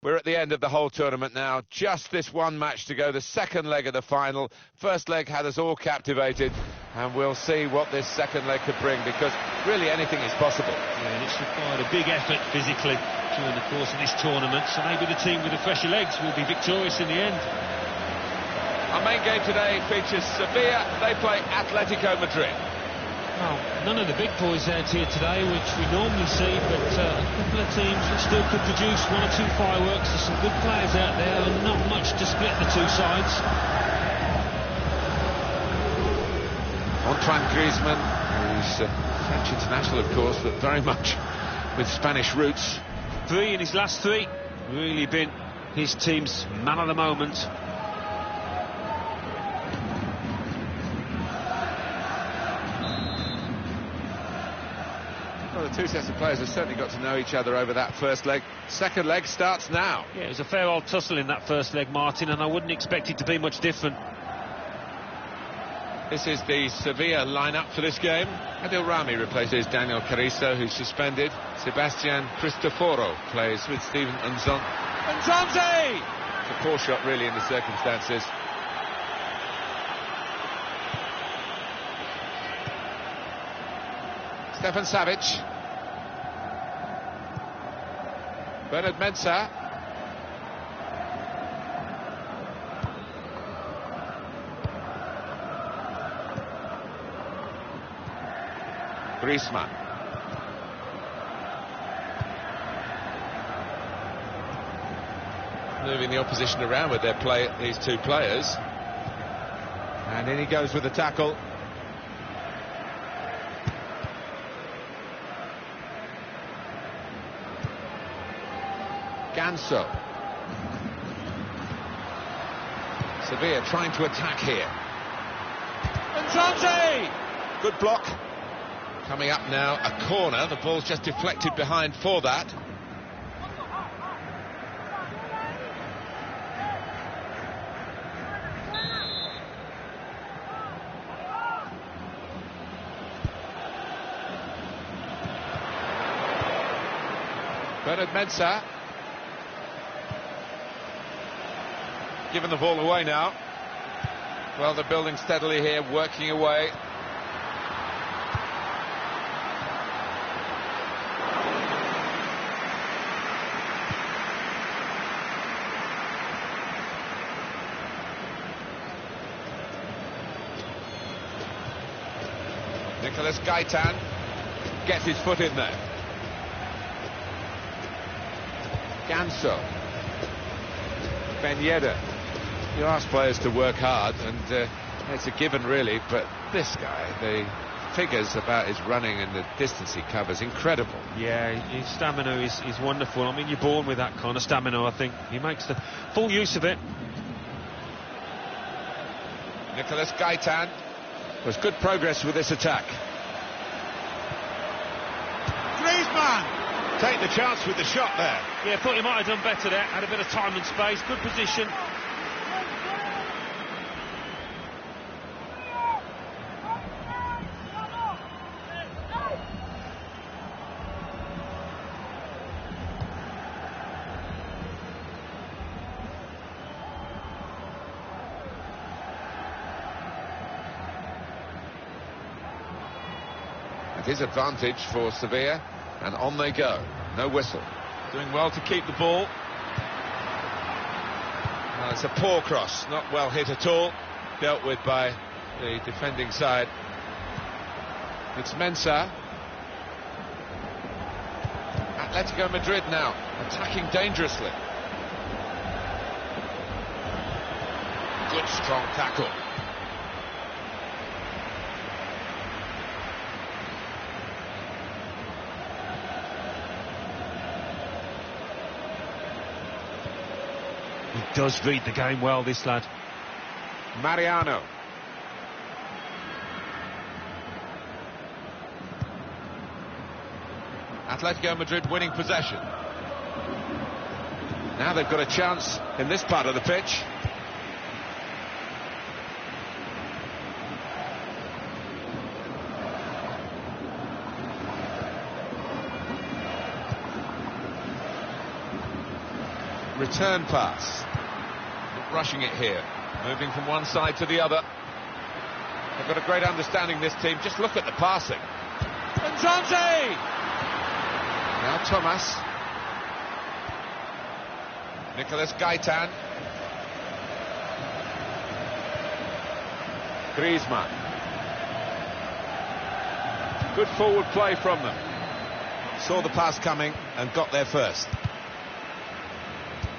We're at the end of the whole tournament now. Just this one match to go, the second leg of the final. First leg had us all captivated, and we'll see what this second leg could bring, because really anything is possible. Yeah, and it's required a big effort physically during the course of this tournament, so maybe the team with the fresher legs will be victorious in the end. Our main game today features Sevilla. They play Atletico Madrid. Well, none of the big boys out here today, which we normally see, but a couple of teams which still could produce one or two fireworks. There's some good players out there and not much to split the two sides. Antoine Griezmann, who's French international, of course, but very much with Spanish roots. 3 in his last 3. Really been his team's man of the moment. Well, the two sets of players have certainly got to know each other over that first leg. Second leg starts now. Yeah, it was a fair old tussle in that first leg, Martin, and I wouldn't expect it to be much different. This is the Sevilla lineup for this game. Adil Rami replaces Daniel Carrizo, who's suspended. Sebastian Cristoforo plays with Steven Nzonzi. Nzonzi! It's a poor shot, really, in the circumstances. Stefan Savic. Bernard Mensah. Griezmann. Moving the opposition around with these two players. And in he goes with the tackle. Ganso. Sevilla trying to attack here. Nzonzi! Good block. Coming up now, a corner. The ball's just deflected behind for that. Bernard Mensah. Given the ball away now. Well, they're building steadily here, working away. Nicolas Gaitan gets his foot in there. Ganso. Ben Yedder. You ask players to work hard, and it's a given, really, but this guy, the figures about his running and the distance he covers, incredible. Yeah, his stamina is wonderful. I mean, you're born with that kind of stamina, I think. He makes the full use of it. Nicolas Gaitan. Was good progress with this attack. Griezmann! Take the chance with the shot there. Yeah, thought he might have done better there. Had a bit of time and space, good position. It is advantage for Sevilla, and on they go. No whistle. Doing well to keep the ball. Well, it's a poor cross, not well hit at all. Dealt with by the defending side. It's Mensah. Atletico Madrid now, attacking dangerously. Good strong tackle. He does read the game well, this lad. Mariano. Atletico Madrid winning possession. Now they've got a chance in this part of the pitch. Return pass. Not rushing it here. Moving from one side to the other. They've got a great understanding, this team. Just look at the passing. Nzonzi! Now Thomas. Nicolas Gaitan. Griezmann. Good forward play from them. Saw the pass coming and got there first.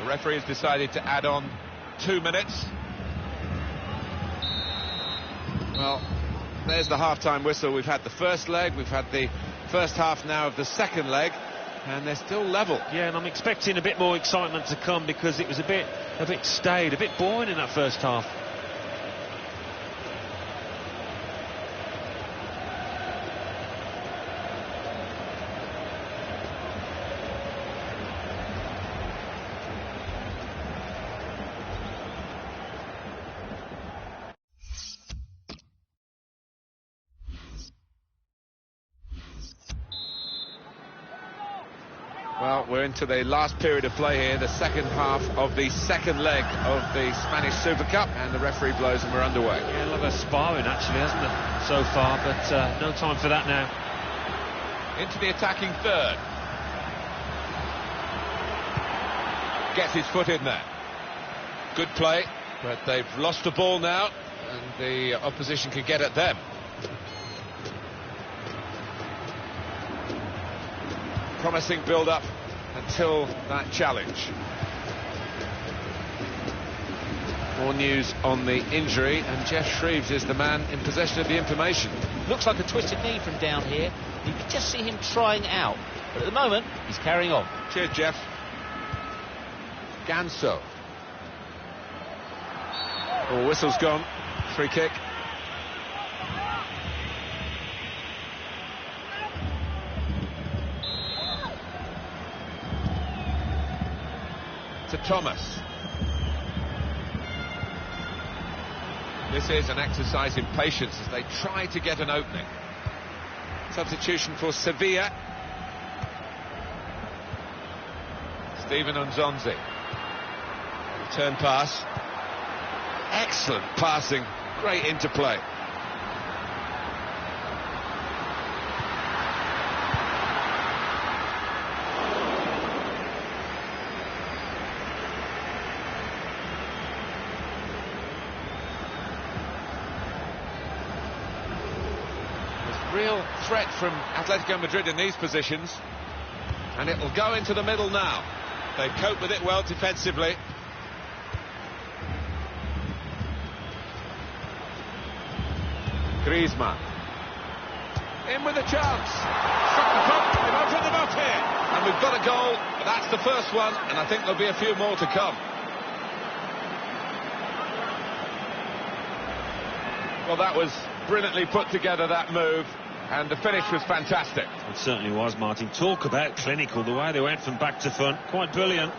The referee has decided to add on 2 minutes. Well, there's the half-time whistle. We've had the first leg, we've had the first half now of the second leg, and they're still level. Yeah, and I'm expecting a bit more excitement to come, because it was a bit staid, a bit boring in that first half. Well, we're into the last period of play here, the second half of the second leg of the Spanish Super Cup, and the referee blows and we're underway. Yeah, a lot of sparring actually, hasn't there, so far, but no time for that now. Into the attacking third. Gets his foot in there. Good play, but they've lost the ball now, and the opposition can get at them. Promising build-up until that challenge. More news on the injury, and Jeff Shreves is the man in possession of the information. Looks like a twisted knee from down here. You can just see him trying out, but at the moment he's carrying on. Cheers, Jeff. Ganso. Oh, whistle's gone. Free kick. To Thomas. This is an exercise in patience as they try to get an opening. Substitution for Sevilla. Steven Nzonzi. Return pass. Excellent passing. Great interplay. Real threat from Atletico Madrid in these positions, and it'll go into the middle now. They cope with it well defensively. Griezmann in with a chance. Struck the post. They've opened them up here, and we've got a goal. That's the first one, and I think there'll be a few more to come. Well, that was brilliantly put together, that move, and the finish was fantastic. It certainly was, Martin. Talk about clinical, the way they went from back to front. Quite brilliant.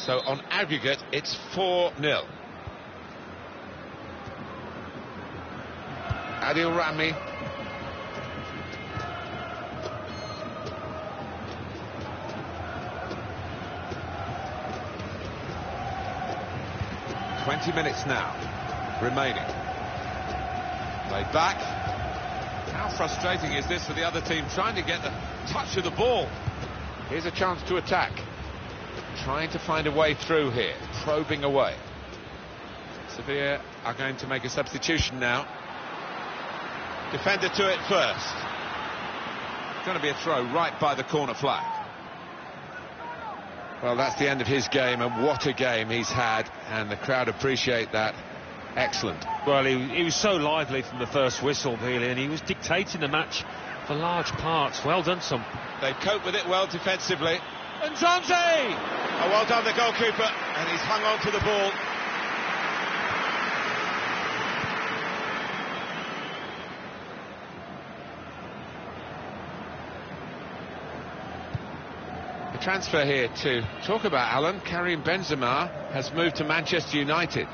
So on aggregate, it's 4-0. Adil Rami. "20 minutes now remaining. Laid back. How frustrating is this for the other team, trying to get the touch of the ball? Here's a chance to attack. Trying to find a way through here, probing away. Sevilla are going to make a substitution now. Defender to it first. It's going to be a throw right by the corner flag. Well, that's the end of his game, and what a game he's had, and the crowd appreciate that. Excellent. Well, he was so lively from the first whistle, really, and he was dictating the match for large parts. Well done, son. They've coped with it well defensively. And Nzonzi! Oh, well done, the goalkeeper, and he's hung on to the ball. The transfer here to talk about, Alan, Karim Benzema has moved to Manchester United.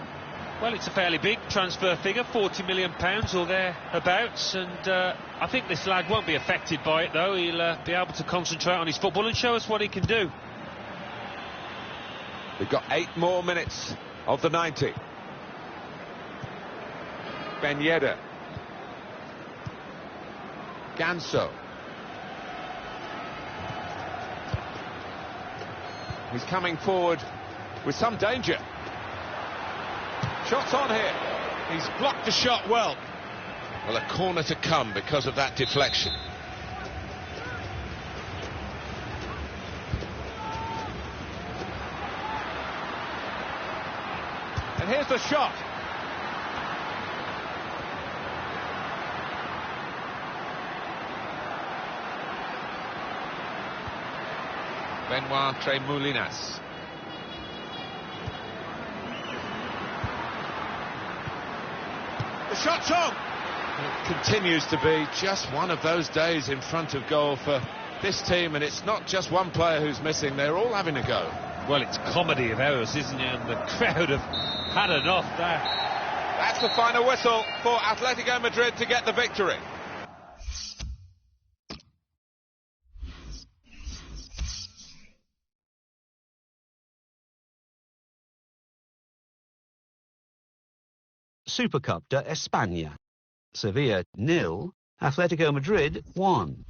Well, it's a fairly big transfer figure, £40 million or thereabouts, and I think this lad won't be affected by it, though. He'll be able to concentrate on his football and show us what he can do. We've got 8 more minutes of the 90. Ben Yedder. Ganso. He's coming forward with some danger. Shots on here. He's blocked the shot well. Well, a corner to come because of that deflection. And here's the shot. Benoit Tremoulinas. The shot's on. It continues to be just one of those days in front of goal for this team, and it's not just one player who's missing, they're all having a go. Well, it's comedy of errors, isn't it? And the crowd have had enough there. That's the final whistle for Atletico Madrid to get the victory. Super Cup de España. Sevilla 0, Atletico Madrid 1.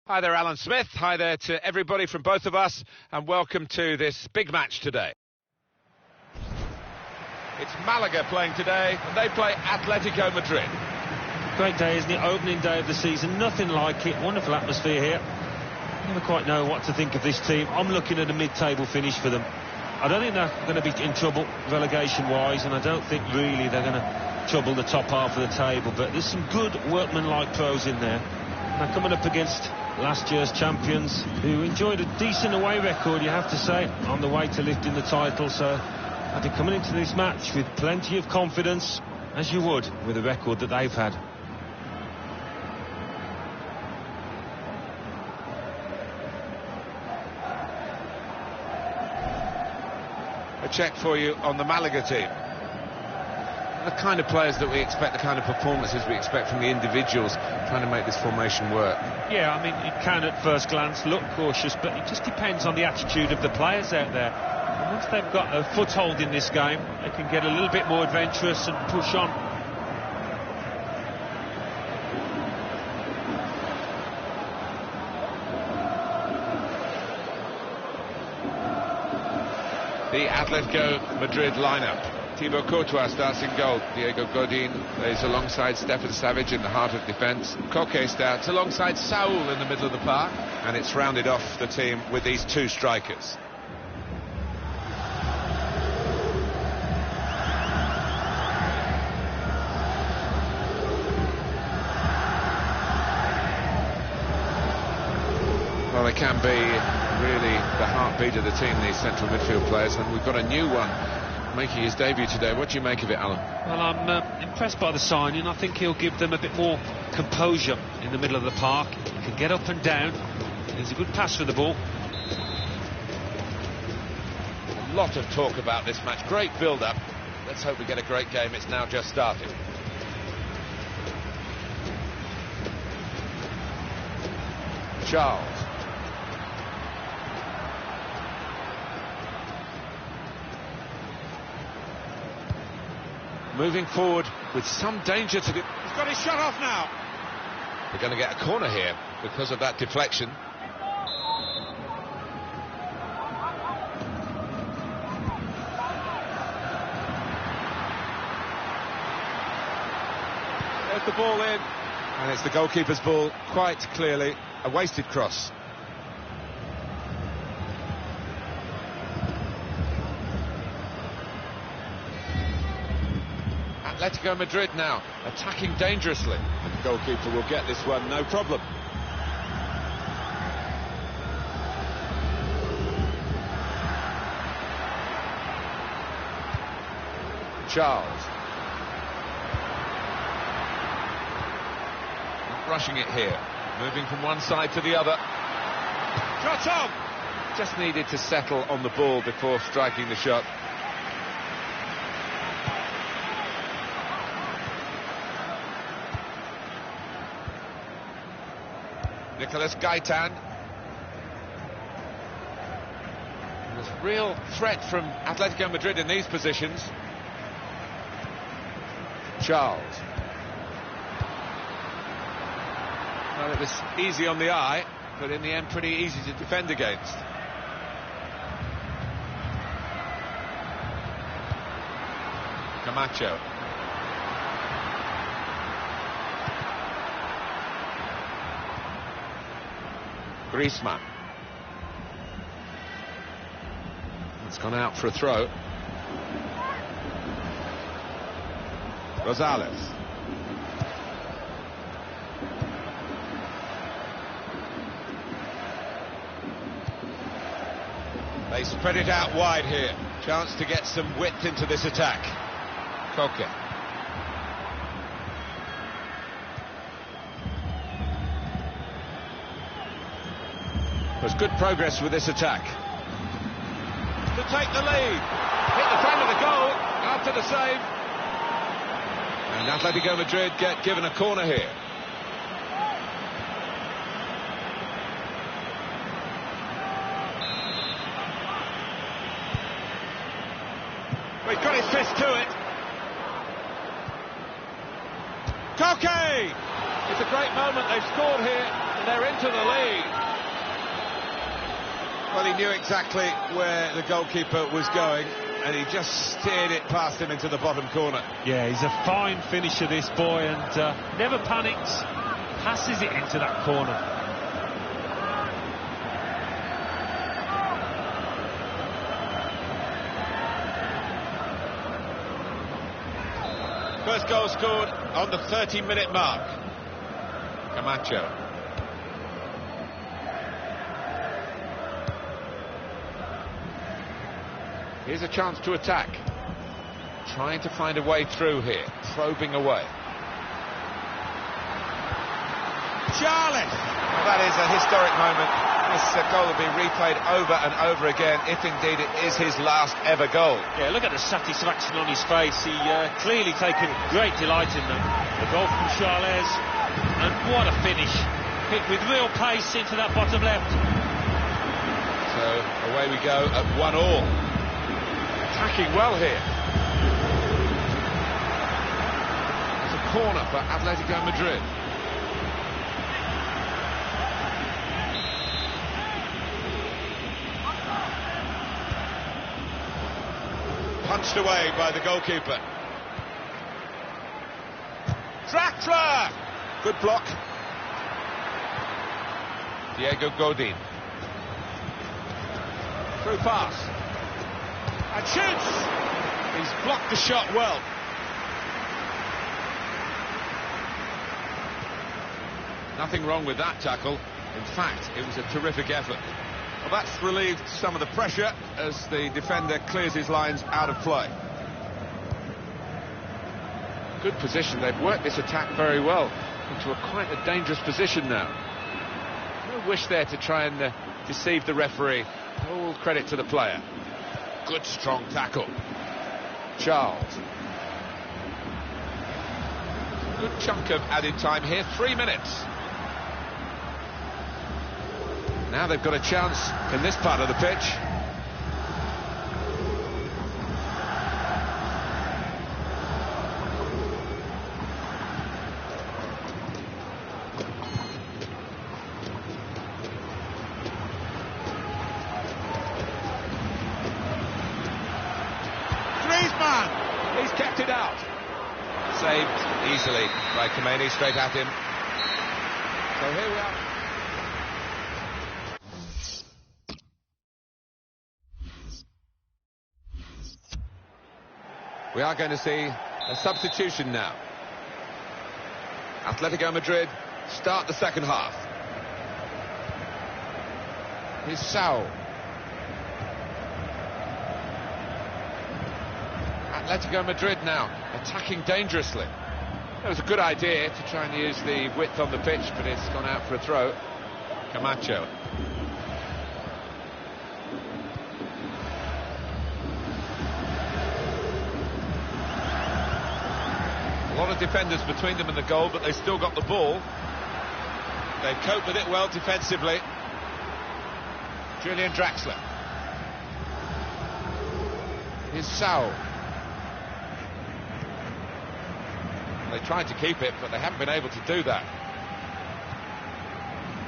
Hi there, Alan Smith. Hi there to everybody from both of us, and welcome to this big match today. It's Malaga playing today, and they play Atletico Madrid. Great day, isn't it? Opening day of the season, nothing like it. Wonderful atmosphere here. Never quite know what to think of this team. I'm looking at a mid-table finish for them. I don't think they're going to be in trouble relegation-wise, and I don't think really they're going to trouble the top half of the table, but there's some good workman-like pros in there. And they're coming up against last year's champions, who enjoyed a decent away record, you have to say, on the way to lifting the title. So I'll be coming into this match with plenty of confidence, as you would with the record that they've had. A check for you on the Malaga team. The kind of players that we expect, the kind of performances we expect from the individuals trying to make this formation work. Yeah, I mean, it can at first glance look cautious, but it just depends on the attitude of the players out there. And once they've got a foothold in this game, they can get a little bit more adventurous and push on. The Atletico Madrid lineup. Thibaut Courtois starts in goal. Diego Godin plays alongside Stefan Savic in the heart of defence. Koke starts alongside Saul in the middle of the park. And it's rounded off the team with these two strikers. Well, they can be really the heartbeat of the team, these central midfield players, and we've got a new one making his debut today. What do you make of it, Alan? Well, I'm impressed by the signing. I think he'll give them a bit more composure in the middle of the park. He can get up and down. He's a good pass for the ball. A lot of talk about this match. Great build-up. Let's hope we get a great game. It's now just started. Charles. Moving forward with some danger to the... He's got his shot off now. They're going to get a corner here because of that deflection. There's the ball in. And it's the goalkeeper's ball, quite clearly. A wasted cross. Atletico Madrid now attacking dangerously. The goalkeeper will get this one, no problem. Charles. Not rushing it here. Moving from one side to the other. Shot on! Just needed to settle on the ball before striking the shot. Nicolas Gaitan. There's real threat from Atletico Madrid in these positions. Charles. Well, it was easy on the eye, but in the end pretty easy to defend against. Camacho. Griezmann. It's gone out for a throw. Rosales. They spread it out wide here. Chance to get some width into this attack. Koke. There's good progress with this attack. To take the lead. Hit the front of the goal after the save. And Atletico Madrid get given a corner here. Well, he's got his fist to it. Koke! It's a great moment. They've scored here. they're into the lead. Well, he knew exactly where the goalkeeper was going, and he just steered it past him into the bottom corner. Yeah, he's a fine finisher, this boy, and never panics. Passes it into that corner. First goal scored on the 30-minute mark. Camacho. Here's a chance to attack. Trying to find a way through here. Probing away. Charlie! Well, that is a historic moment. This goal will be replayed over and over again, if indeed it is his last ever goal. Yeah, look at the satisfaction on his face. He clearly taken great delight in that. The goal from Charles, and what a finish. Hit with real pace into that bottom left. So away we go at 1-1. Attacking well here. It's a corner for Atletico Madrid. Punched away by the goalkeeper. Draxler! Good block. Diego Godin. Through pass. And shoots! He's blocked the shot well. Nothing wrong with that tackle. In fact, it was a terrific effort. Well, that's relieved some of the pressure as the defender clears his lines out of play. Good position. They've worked this attack very well into quite a dangerous position now. No wish there to try and deceive the referee. All credit to the player. Good strong tackle. Charles. Good chunk of added time here. 3 minutes. Now they've got a chance in this part of the pitch. Griezmann! He's kept it out. Saved easily by Khomeini, straight at him. So here we are. We are going to see a substitution now. Atletico Madrid start the second half. Here's Saul. Atletico Madrid now attacking dangerously. It was a good idea to try and use the width on the pitch, but it's gone out for a throw. Camacho. A lot of defenders between them and the goal, but they still got the ball. They cope with it well defensively. Julian Draxler. Here's Saul. They tried to keep it, but they haven't been able to do that.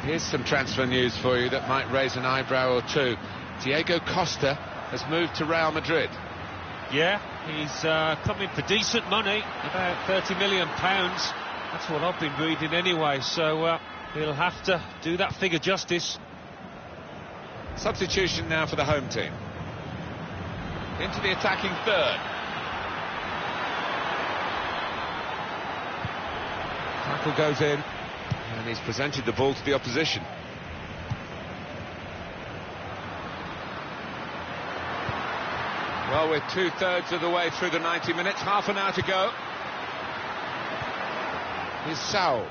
Here's some transfer news for you that might raise an eyebrow or two. Diego Costa has moved to Real Madrid. Yeah, he's coming for decent money, about £30 million. That's what I've been reading anyway, so he'll have to do that figure justice. Substitution now for the home team. Into the attacking third. Tackle goes in, and he's presented the ball to the opposition. Well, we're 2/3 of the way through the 90 minutes, half an hour to go. Here's Saul.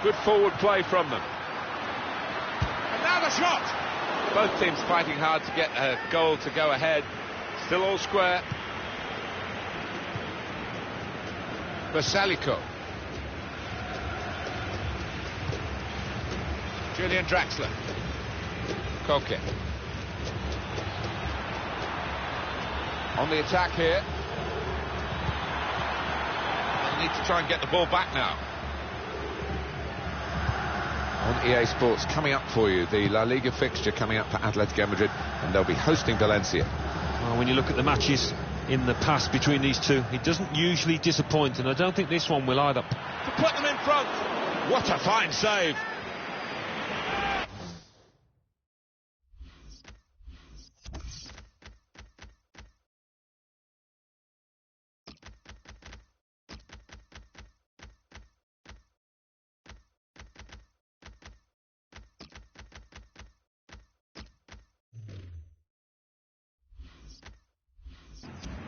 Good forward play from them. And now the shot! Both teams fighting hard to get a goal to go ahead. Still all square. Basalico. Julian Draxler. Koke. On the attack here. need to try and get the ball back now. On EA Sports, coming up for you, the La Liga fixture coming up for Atletico Madrid, and they'll be hosting Valencia. Well, when you look at the matches in the past between these two, it doesn't usually disappoint, and I don't think this one will either. To put them in front. What a fine save.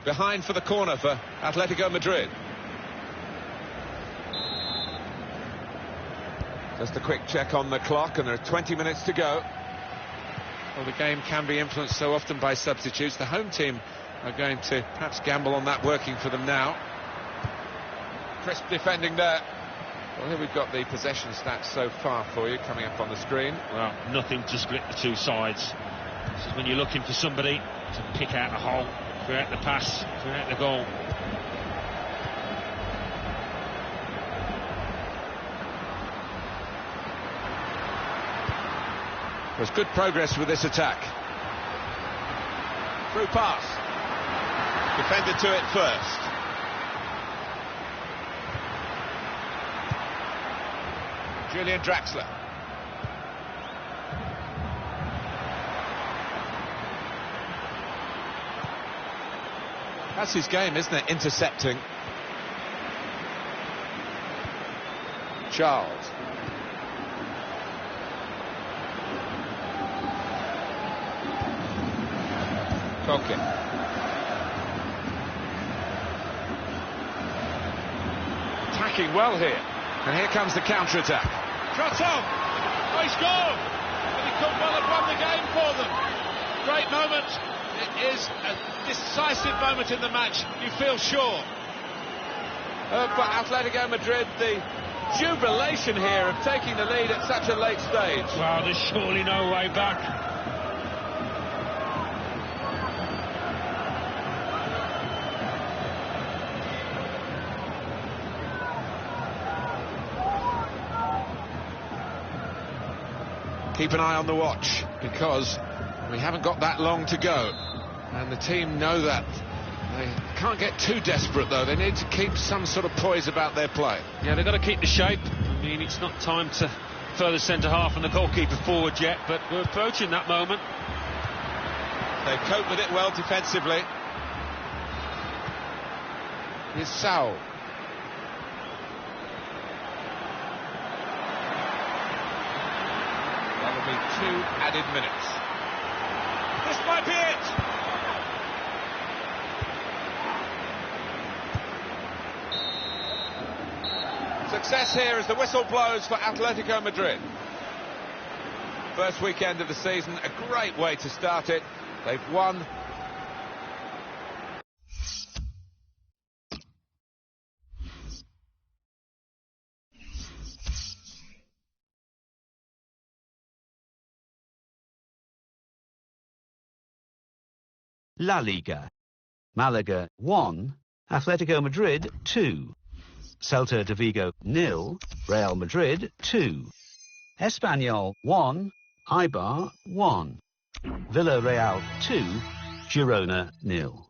Behind for the corner for Atletico Madrid. Just a quick check on the clock, and there are 20 minutes to go. Well, the game can be influenced so often by substitutes. The home team are going to perhaps gamble on that working for them now. Crisp defending there. Well, here we've got the possession stats so far for you coming up on the screen. Well, nothing to split the two sides. This is when you're looking for somebody to pick out a hole, create the pass, create the goal. There's good progress with this attack. Through pass. Defended to it first. Julian Draxler. That's his game, isn't it? Intercepting. Charles. Koke. Attacking well here. And here comes the counter-attack. Shot on! Oh, he scored! And he could well have won the game for them. Great moment. It is a decisive moment in the match, you feel sure. For Atletico Madrid, the jubilation here of taking the lead at such a late stage. Well, there's surely no way back. Keep an eye on the watch, because we haven't got that long to go. And the team know that. They can't get too desperate, though. They need to keep some sort of poise about their play. Yeah, they've got to keep the shape. I mean, it's not time to further centre-half and the goalkeeper forward yet, but we're approaching that moment. They've coped with it well defensively. Here's Saul. That'll be 2 added minutes. This might be it! Success here as the whistle blows for Atletico Madrid. First weekend of the season, a great way to start it. They've won. La Liga. Malaga 1, Atletico Madrid 2. Celta de Vigo 0, Real Madrid 2. Espanyol 1, Eibar 1. Villarreal 2, Girona 0.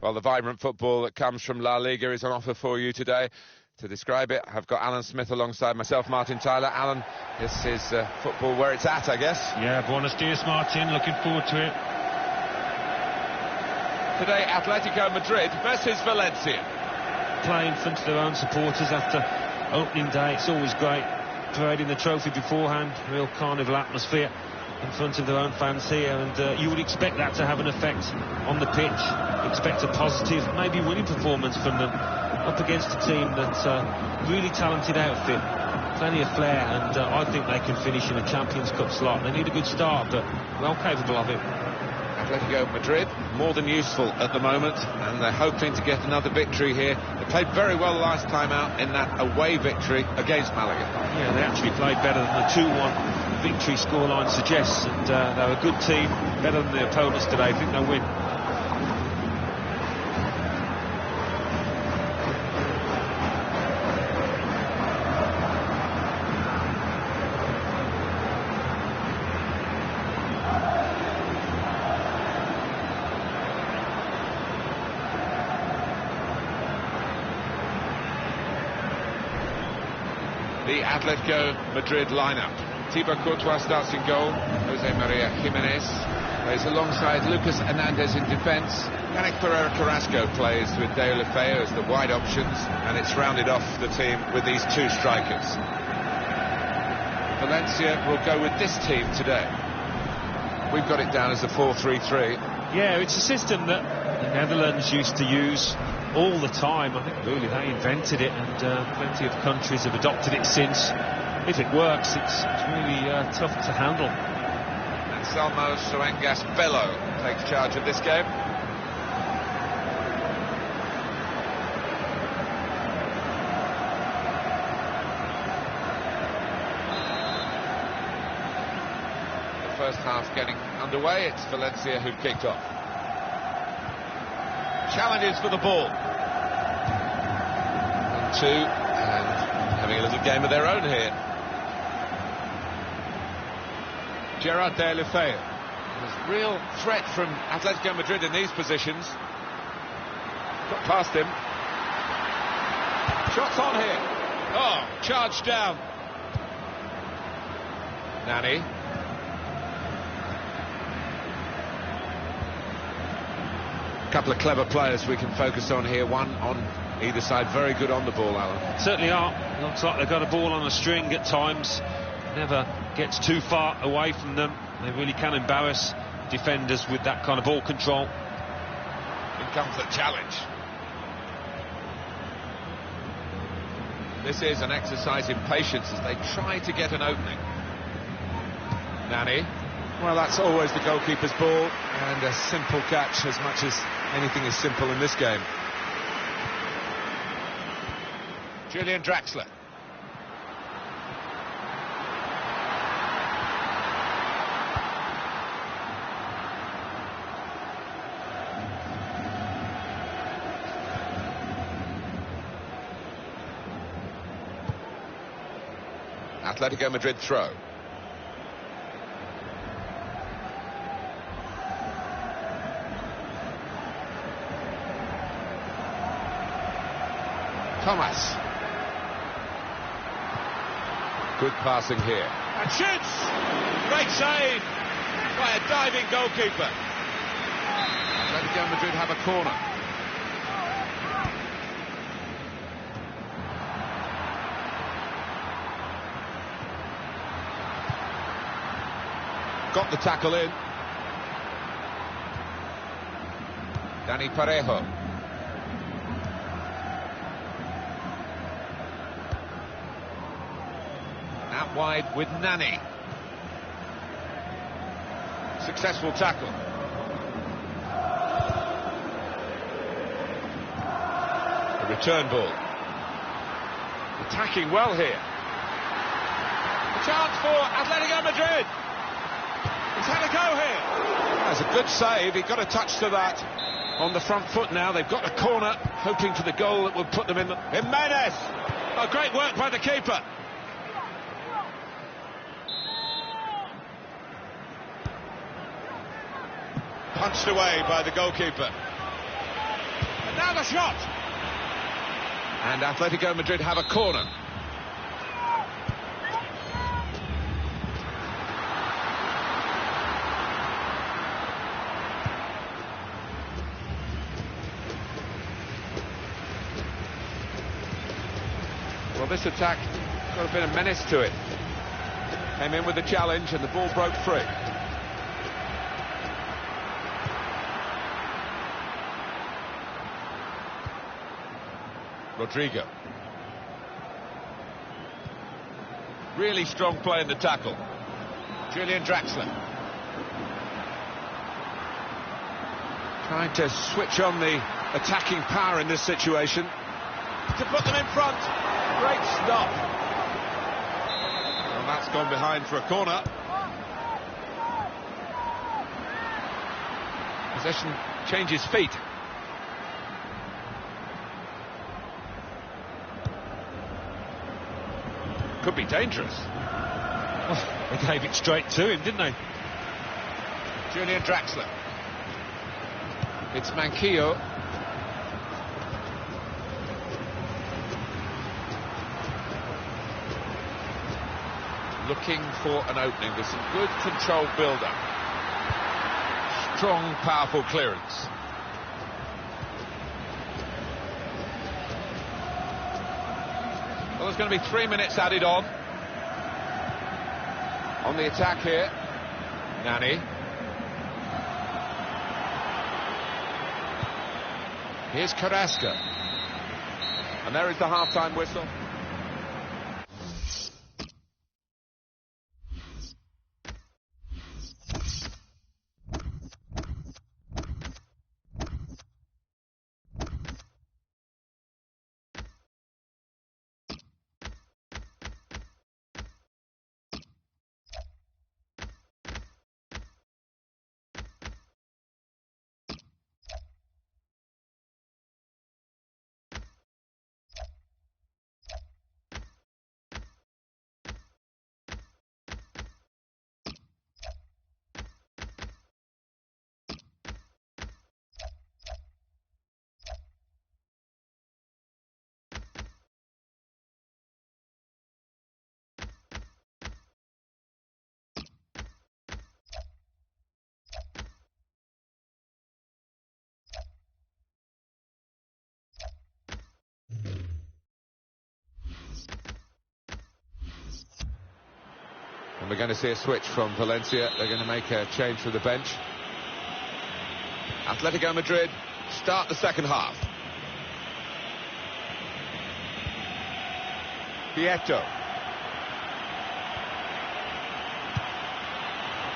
Well, the vibrant football that comes from La Liga is on offer for you today. To describe it, I've got Alan Smith alongside myself, Martin Tyler. Alan, this is football where it's at, I guess. Yeah, buenos dias, Martin. Looking forward to it. Today, Atletico Madrid versus Valencia. Playing in front of their own supporters after opening day. It's always great. Parading the trophy beforehand. Real carnival atmosphere in front of their own fans here, and you would expect that to have an effect on the pitch. Expect a positive, maybe winning performance from them up against a team that's really talented outfit, plenty of flair, and I think they can finish in a Champions Cup slot. They need a good start, but well capable of it. Atletico Madrid, more than useful at the moment, and they're hoping to get another victory here. They played very well last time out in that away victory against Malaga. Yeah, they actually played better than the 2-1 victory scoreline suggests, and they're a good team, better than the opponents today. I think they'll win. The Atletico Madrid lineup. Thibaut Courtois starts in goal. Jose Maria Jimenez plays alongside Lucas Hernandez in defence. Yannick Pereira Carrasco plays with De La Feu as the wide options, and it's rounded off the team with these two strikers. Valencia will go with this team today. We've got it down as the 4-3-3. Yeah, it's a system that the Netherlands used to use all the time. I think really they invented it, and plenty of countries have adopted it since. If it works, it's really tough to handle. Anselmo Soengas Bello takes charge of this game. The first half getting underway. It's Valencia who've kicked off. Challenges for the ball. 1-2, and having a little game of their own here. Gerard De La Feu. There's real threat from Atletico Madrid in these positions. Got past him. Shots on here. Oh, charged down. Nani. A couple of clever players we can focus on here. One on either side, very good on the ball, Alan. Certainly are. Looks like they've got a ball on a string at times. Never gets too far away from them. They really can embarrass defenders with that kind of ball control. In comes the challenge. This is an exercise in patience as they try to get an opening. Nani. Well, that's always the goalkeeper's ball, and a simple catch, as much as anything is simple in this game. Julian Draxler. Atletico Madrid throw. Thomas. Good passing here. And shoots! Great save by a diving goalkeeper. Atletico Madrid have a corner. Got the tackle in. Dani Parejo. Out wide with Nani. Successful tackle. The return ball. Attacking well here. A chance for Atletico Madrid. He's had a go here. That's a good save. He got a touch to that on the front foot now. They've got a corner, hoping for the goal that will put them in. Jimenez! Oh, great work by the keeper. Punched away by the goalkeeper. And now the shot! And Atletico Madrid have a corner. Well, this attack got a bit of menace to it. Came in with the challenge and the ball broke free. Rodrigo. Really strong play in the tackle. Julian Draxler. Trying to switch on the attacking power in this situation. To put them in front. Great stop. Well, that's gone behind for a corner. Possession changes feet. Could be dangerous. Well, they gave it straight to him, didn't they? Julian Draxler. It's Manquillo. Looking for an opening with some good controlled build-up. Strong, powerful clearance. Well, there's going to be 3 minutes added on the attack here. Nani. Here's Carrasco. And there is the half-time whistle. And we're going to see a switch from Valencia. They're going to make a change for the bench. Atletico Madrid start the second half. Vieto.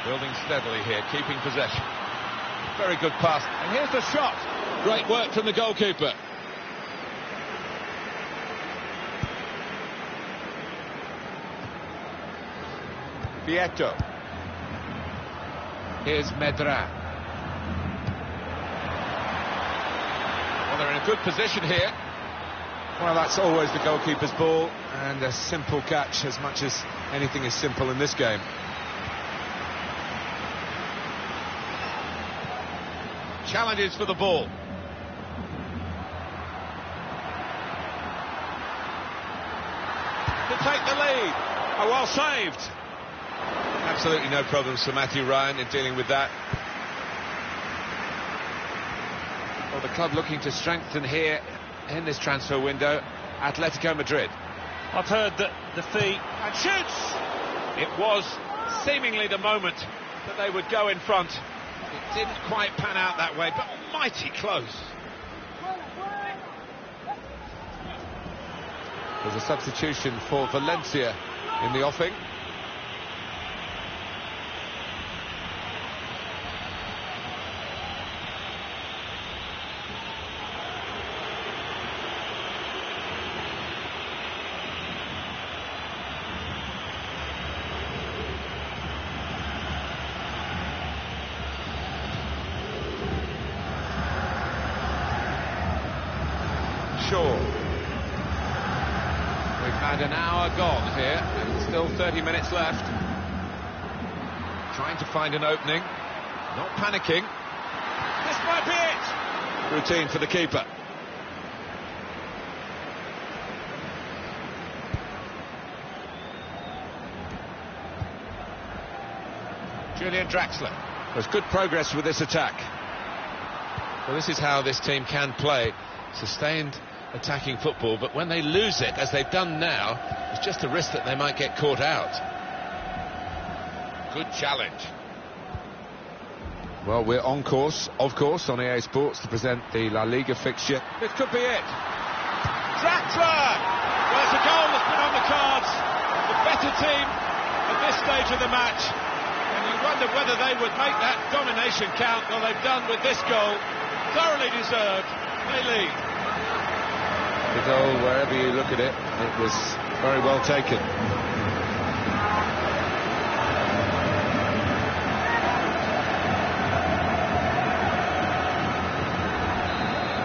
Building steadily here, keeping possession. Very good pass. And here's the shot. Great work from the goalkeeper. Vieto. Here's Medran. Well, they're in a good position here. Well, that's always the goalkeeper's ball, and a simple catch, as much as anything is simple in this game. Challenges for the ball. To take the lead. Oh, well saved. Absolutely no problems for Matthew Ryan in dealing with that. Well, the club looking to strengthen here in this transfer window, Atletico Madrid. I've heard that the fee... And shoots! It was seemingly the moment that they would go in front. It didn't quite pan out that way, but mighty close. There's a substitution for Valencia in the offing. We've had an hour gone here, and still 30 minutes left. Trying to find an opening, not panicking. This might be it! Routine for the keeper. Julian Draxler. There's good progress with this attack. Well, this is how this team can play. Sustained attacking football, but when they lose it, as they've done now, it's just a risk that they might get caught out. Good challenge. Well, we're on course, of course, on EA Sports to present the La Liga fixture. This could be it. Draxler! Well, it's a goal that's been on the cards. The better team at this stage of the match. And you wonder whether they would make that domination count. Well, they've done with this goal. Thoroughly deserved. They lead. The goal, wherever you look at it, it was very well taken.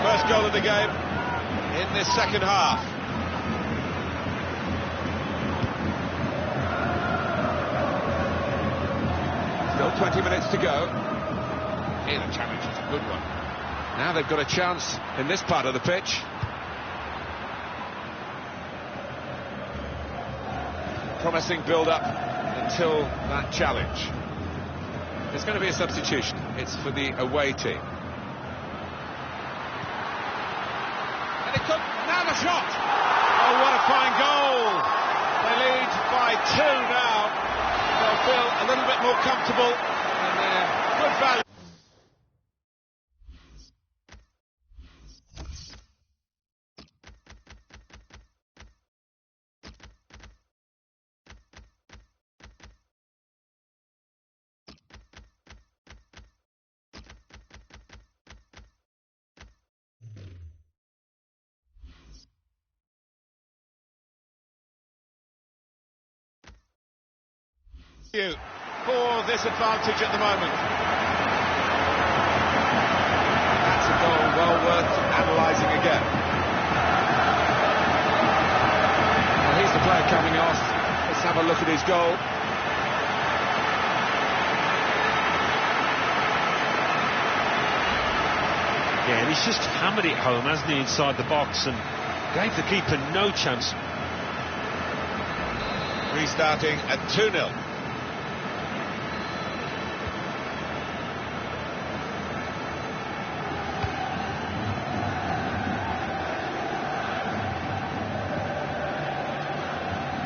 First goal of the game in this second half. Still 20 minutes to go. Here the challenge is a good one. Now they've got a chance in this part of the pitch. Promising build-up until that challenge. There's going to be a substitution. It's for the away team. And it could, now the shot! Oh, what a fine goal! They lead by 2 now. They'll feel a little bit more comfortable, and they're good value. For this advantage at the moment. That's a goal well worth analysing again. Well, here's the player coming off. Let's have a look at his goal. Yeah, and he's just hammered it home, hasn't he, inside the box, and gave the keeper no chance. Restarting at 2-0.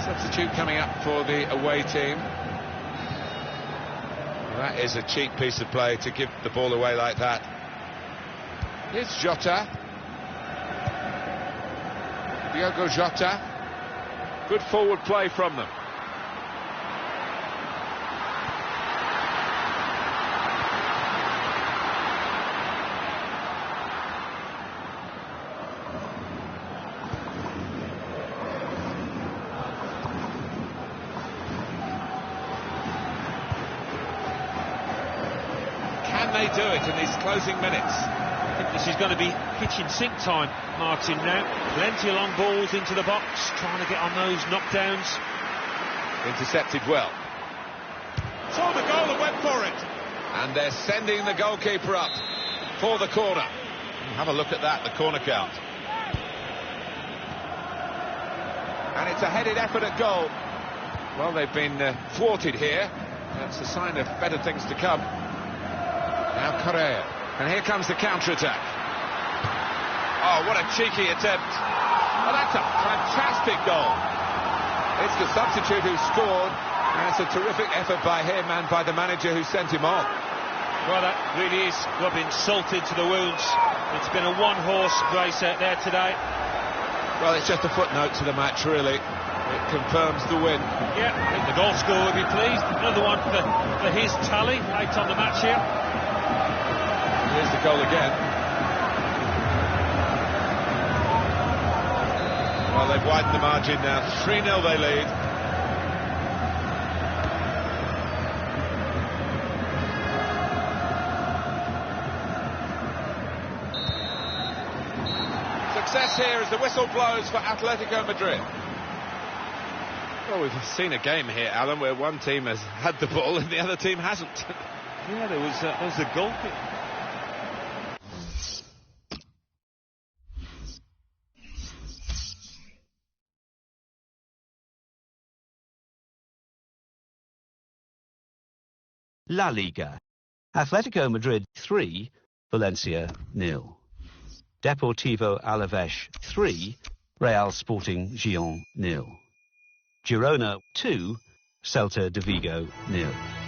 Substitute coming up for the away team. Well, that is a cheap piece of play to give the ball away like that. Here's Jota. Diogo Jota. Good forward play from them. They do it in these closing minutes. I think this is going to be kitchen sink time, Martin, now. Plenty of long balls into the box, trying to get on those knockdowns. Intercepted well. Saw the goal and went for it. And they're sending the goalkeeper up for the corner. Have a look at that, the corner count. And it's a headed effort at goal. Well, they've been thwarted here. That's a sign of better things to come. Now Correa, and here comes the counter-attack. Oh, what a cheeky attempt. Oh, that's a fantastic goal. It's the substitute who scored, and it's a terrific effort by him and by the manager who sent him on. Well, that really is rubbing salt into the wounds. It's been a one-horse race out there today. Well, it's just a footnote to the match, really. It confirms the win. Yeah, I think the goal scorer will be pleased. Another one for his tally late on the match here. Here's the goal again. Well, they've widened the margin now. 3-0 they lead. Success here as the whistle blows for Atletico Madrid. Well, we've seen a game here, Alan, where one team has had the ball and the other team hasn't. Yeah, there was a goal. La Liga. Atletico Madrid 3, Valencia 0. Deportivo Alaves 3, Real Sporting Gijón 0. Girona 2, Celta de Vigo 0.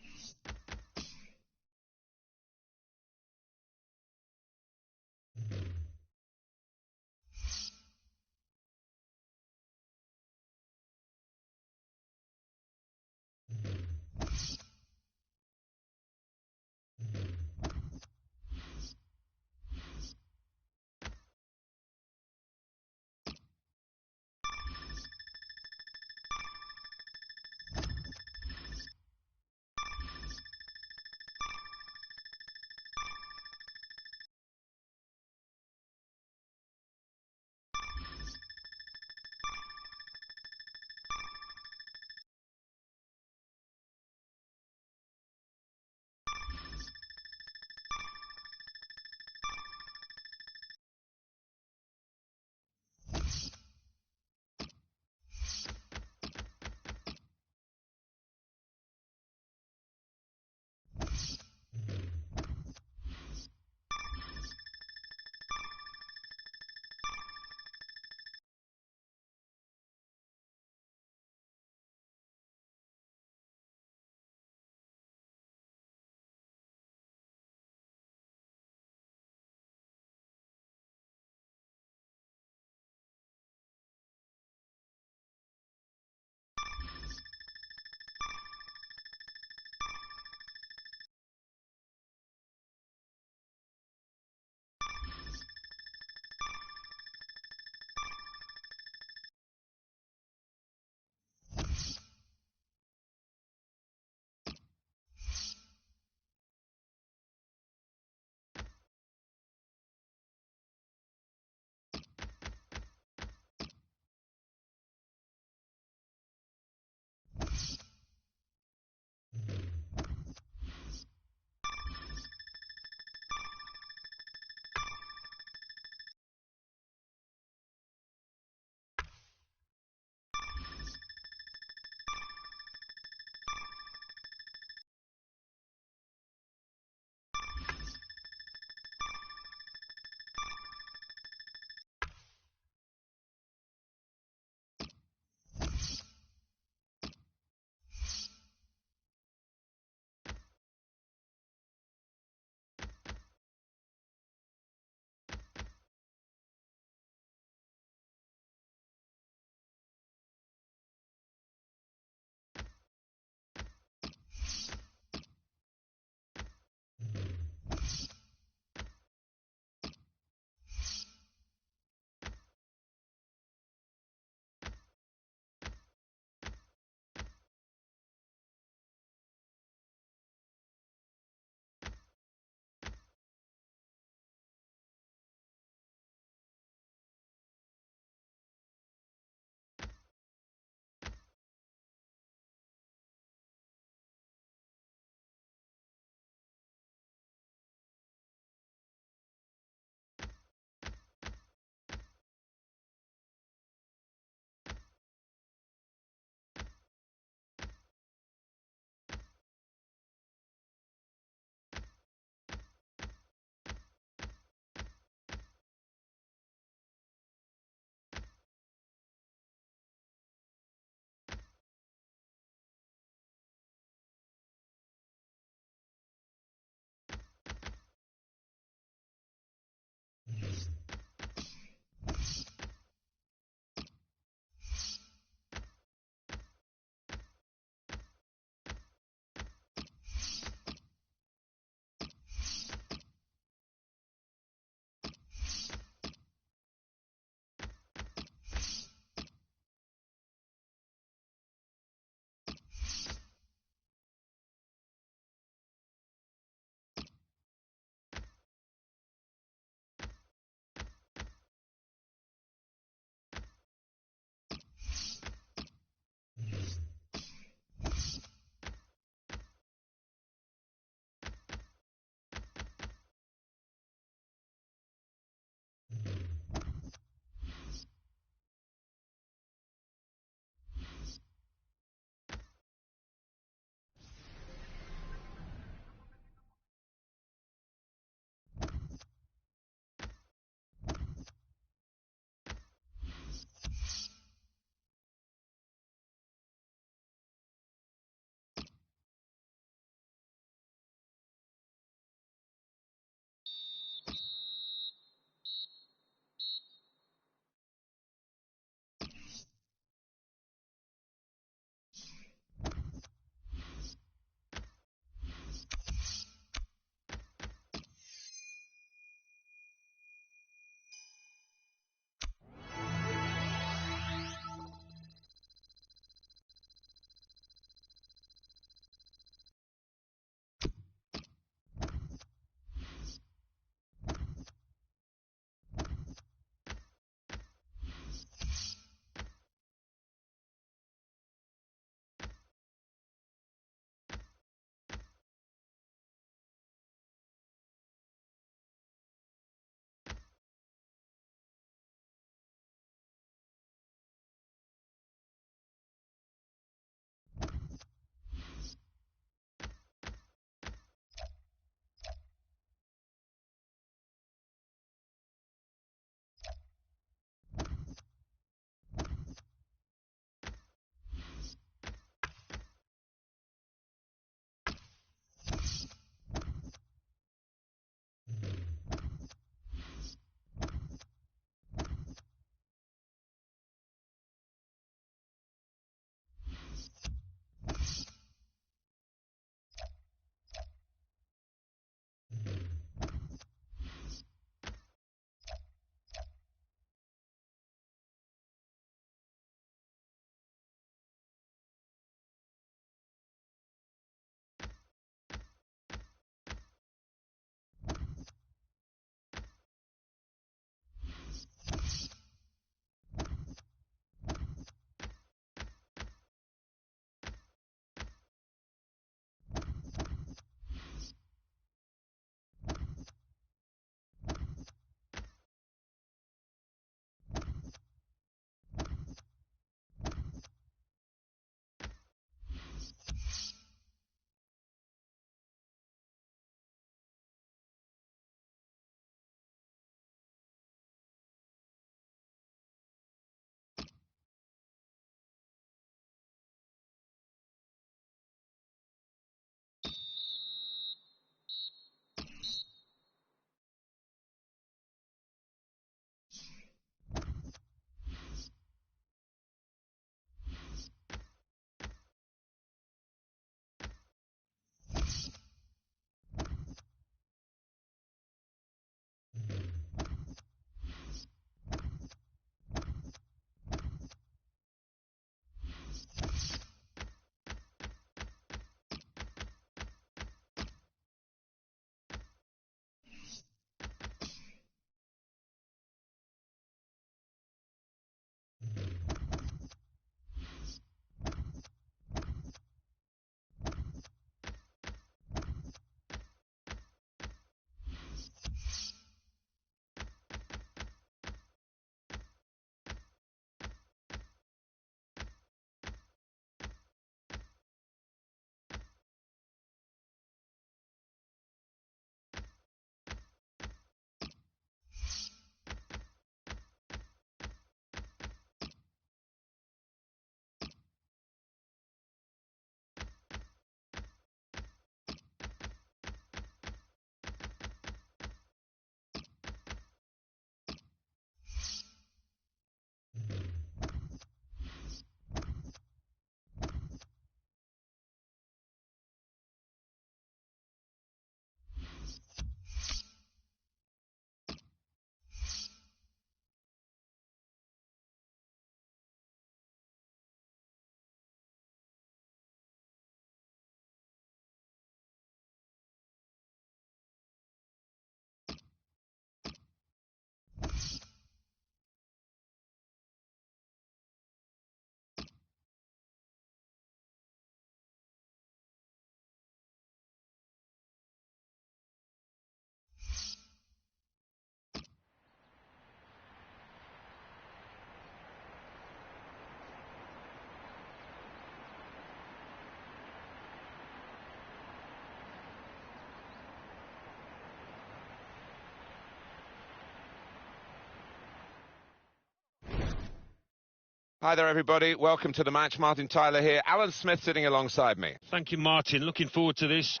Hi there, everybody. Welcome to the match. Martin Tyler here. Alan Smith sitting alongside me. Thank you, Martin. Looking forward to this.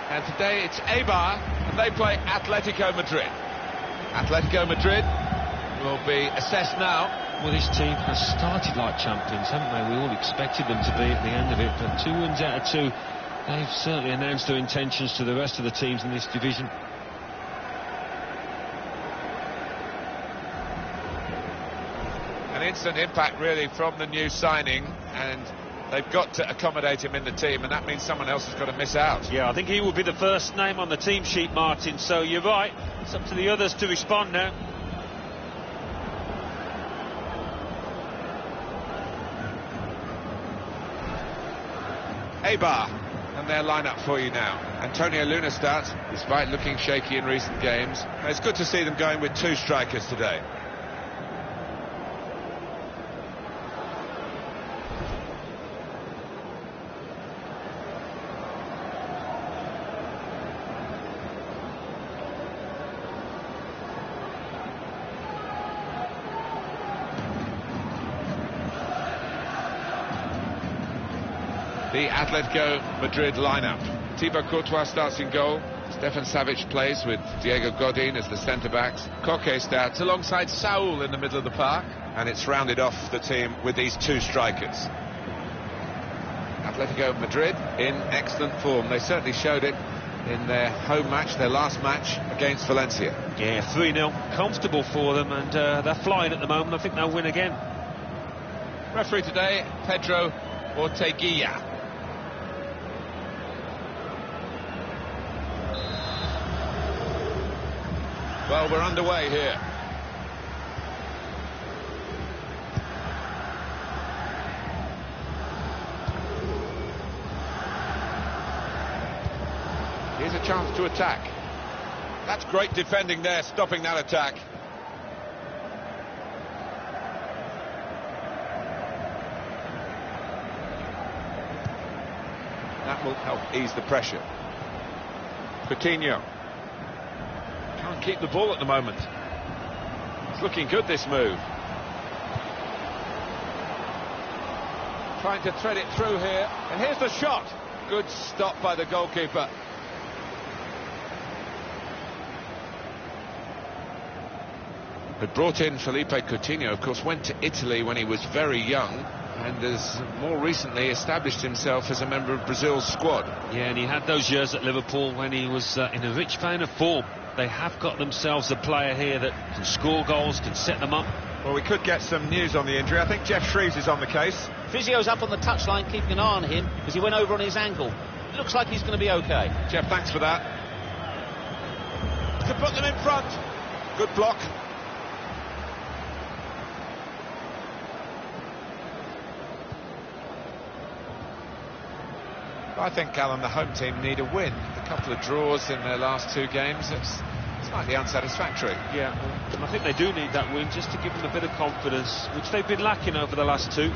And today it's Eibar, and they play Atletico Madrid. Atletico Madrid will be assessed now. Well, this team has started like champions, haven't they? We all expected them to be at the end of it, but 2 wins out of 2. They've certainly announced their intentions to the rest of the teams in this division. An instant impact, really, from the new signing, and they've got to accommodate him in the team, and that means someone else has got to miss out. Yeah, I think he will be the first name on the team sheet, Martin, so you're right. It's up to the others to respond now. Eibar, and their lineup for you now. Antonio Luna starts, despite looking shaky in recent games. It's good to see them going with 2 strikers today. The Atletico Madrid lineup. Thibaut Courtois starts in goal. Stefan Savic plays with Diego Godin as the centre-backs. Koke starts alongside Saul in the middle of the park. And it's rounded off the team with these 2 strikers. Atletico Madrid in excellent form. They certainly showed it in their home match, their last match against Valencia. Yeah, 3-0. Comfortable for them, and they're flying at the moment. I think they'll win again. Referee today, Pedro Orteguilla. Well, we're underway here. Here's a chance to attack. That's great defending there, stopping that attack. That will help ease the pressure. Coutinho. Can't keep the ball at the moment. It's looking good, this move. Trying to thread it through here. And here's the shot. Good stop by the goalkeeper. Had brought in Felipe Coutinho, of course, went to Italy when he was very young, and has more recently established himself as a member of Brazil's squad. Yeah, and he had those years at Liverpool when he was in a rich vein of form. They have got themselves a player here that can score goals, can set them up. Well, we could get some news on the injury. I think Jeff Shreves is on the case. Physio's up on the touchline keeping an eye on him because he went over on his ankle. It looks like he's going to be okay. Jeff, thanks for that. To put them in front. Good block. I think, Alan, the home team need a win. A couple of draws in their last 2 games. It's slightly unsatisfactory. Yeah, and I think they do need that win just to give them a bit of confidence, which they've been lacking over the last 2.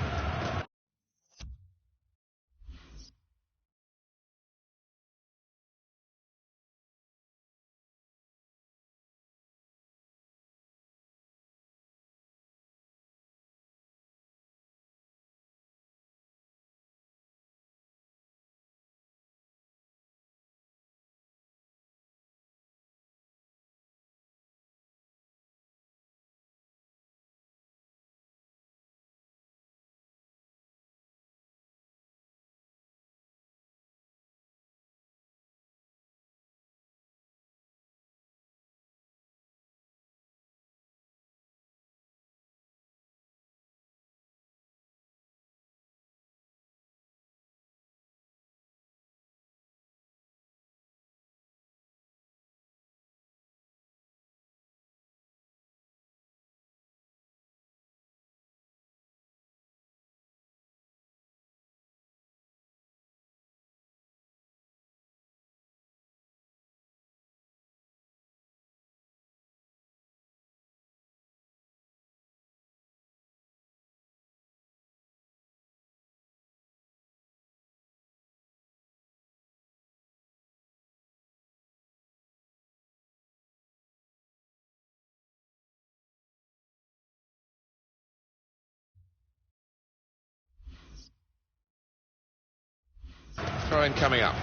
throw-in coming up.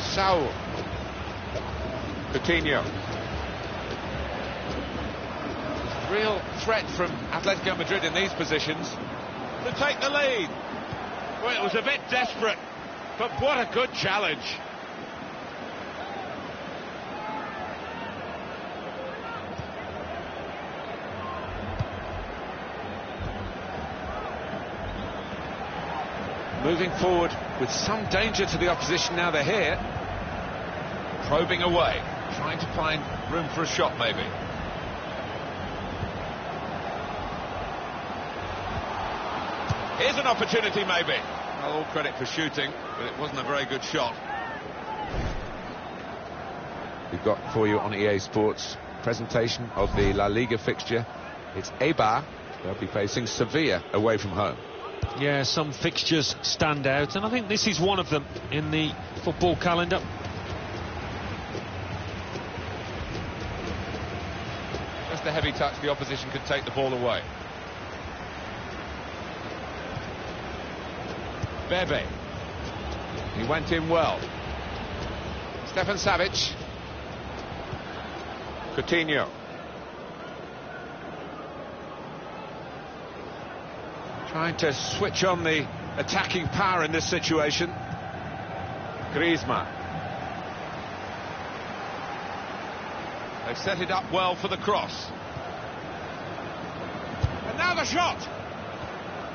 Saul. Coutinho. Real threat from Atletico Madrid in these positions to take the lead. Well, it was a bit desperate, but what a good challenge. Moving forward with some danger to the opposition now they're here. Probing away, trying to find room for a shot maybe. Here's an opportunity maybe. Well, all credit for shooting, but it wasn't a very good shot. We've got for you on EA Sports presentation of the La Liga fixture. It's Eibar. They'll be facing Sevilla away from home. Yeah, some fixtures stand out, and I think this is one of them in the football calendar. Just a heavy touch, the opposition could take the ball away. Bebe. He went in well. Stefan Savic. Coutinho. Trying to switch on the attacking power in this situation. Griezmann. They've set it up well for the cross. And now the shot!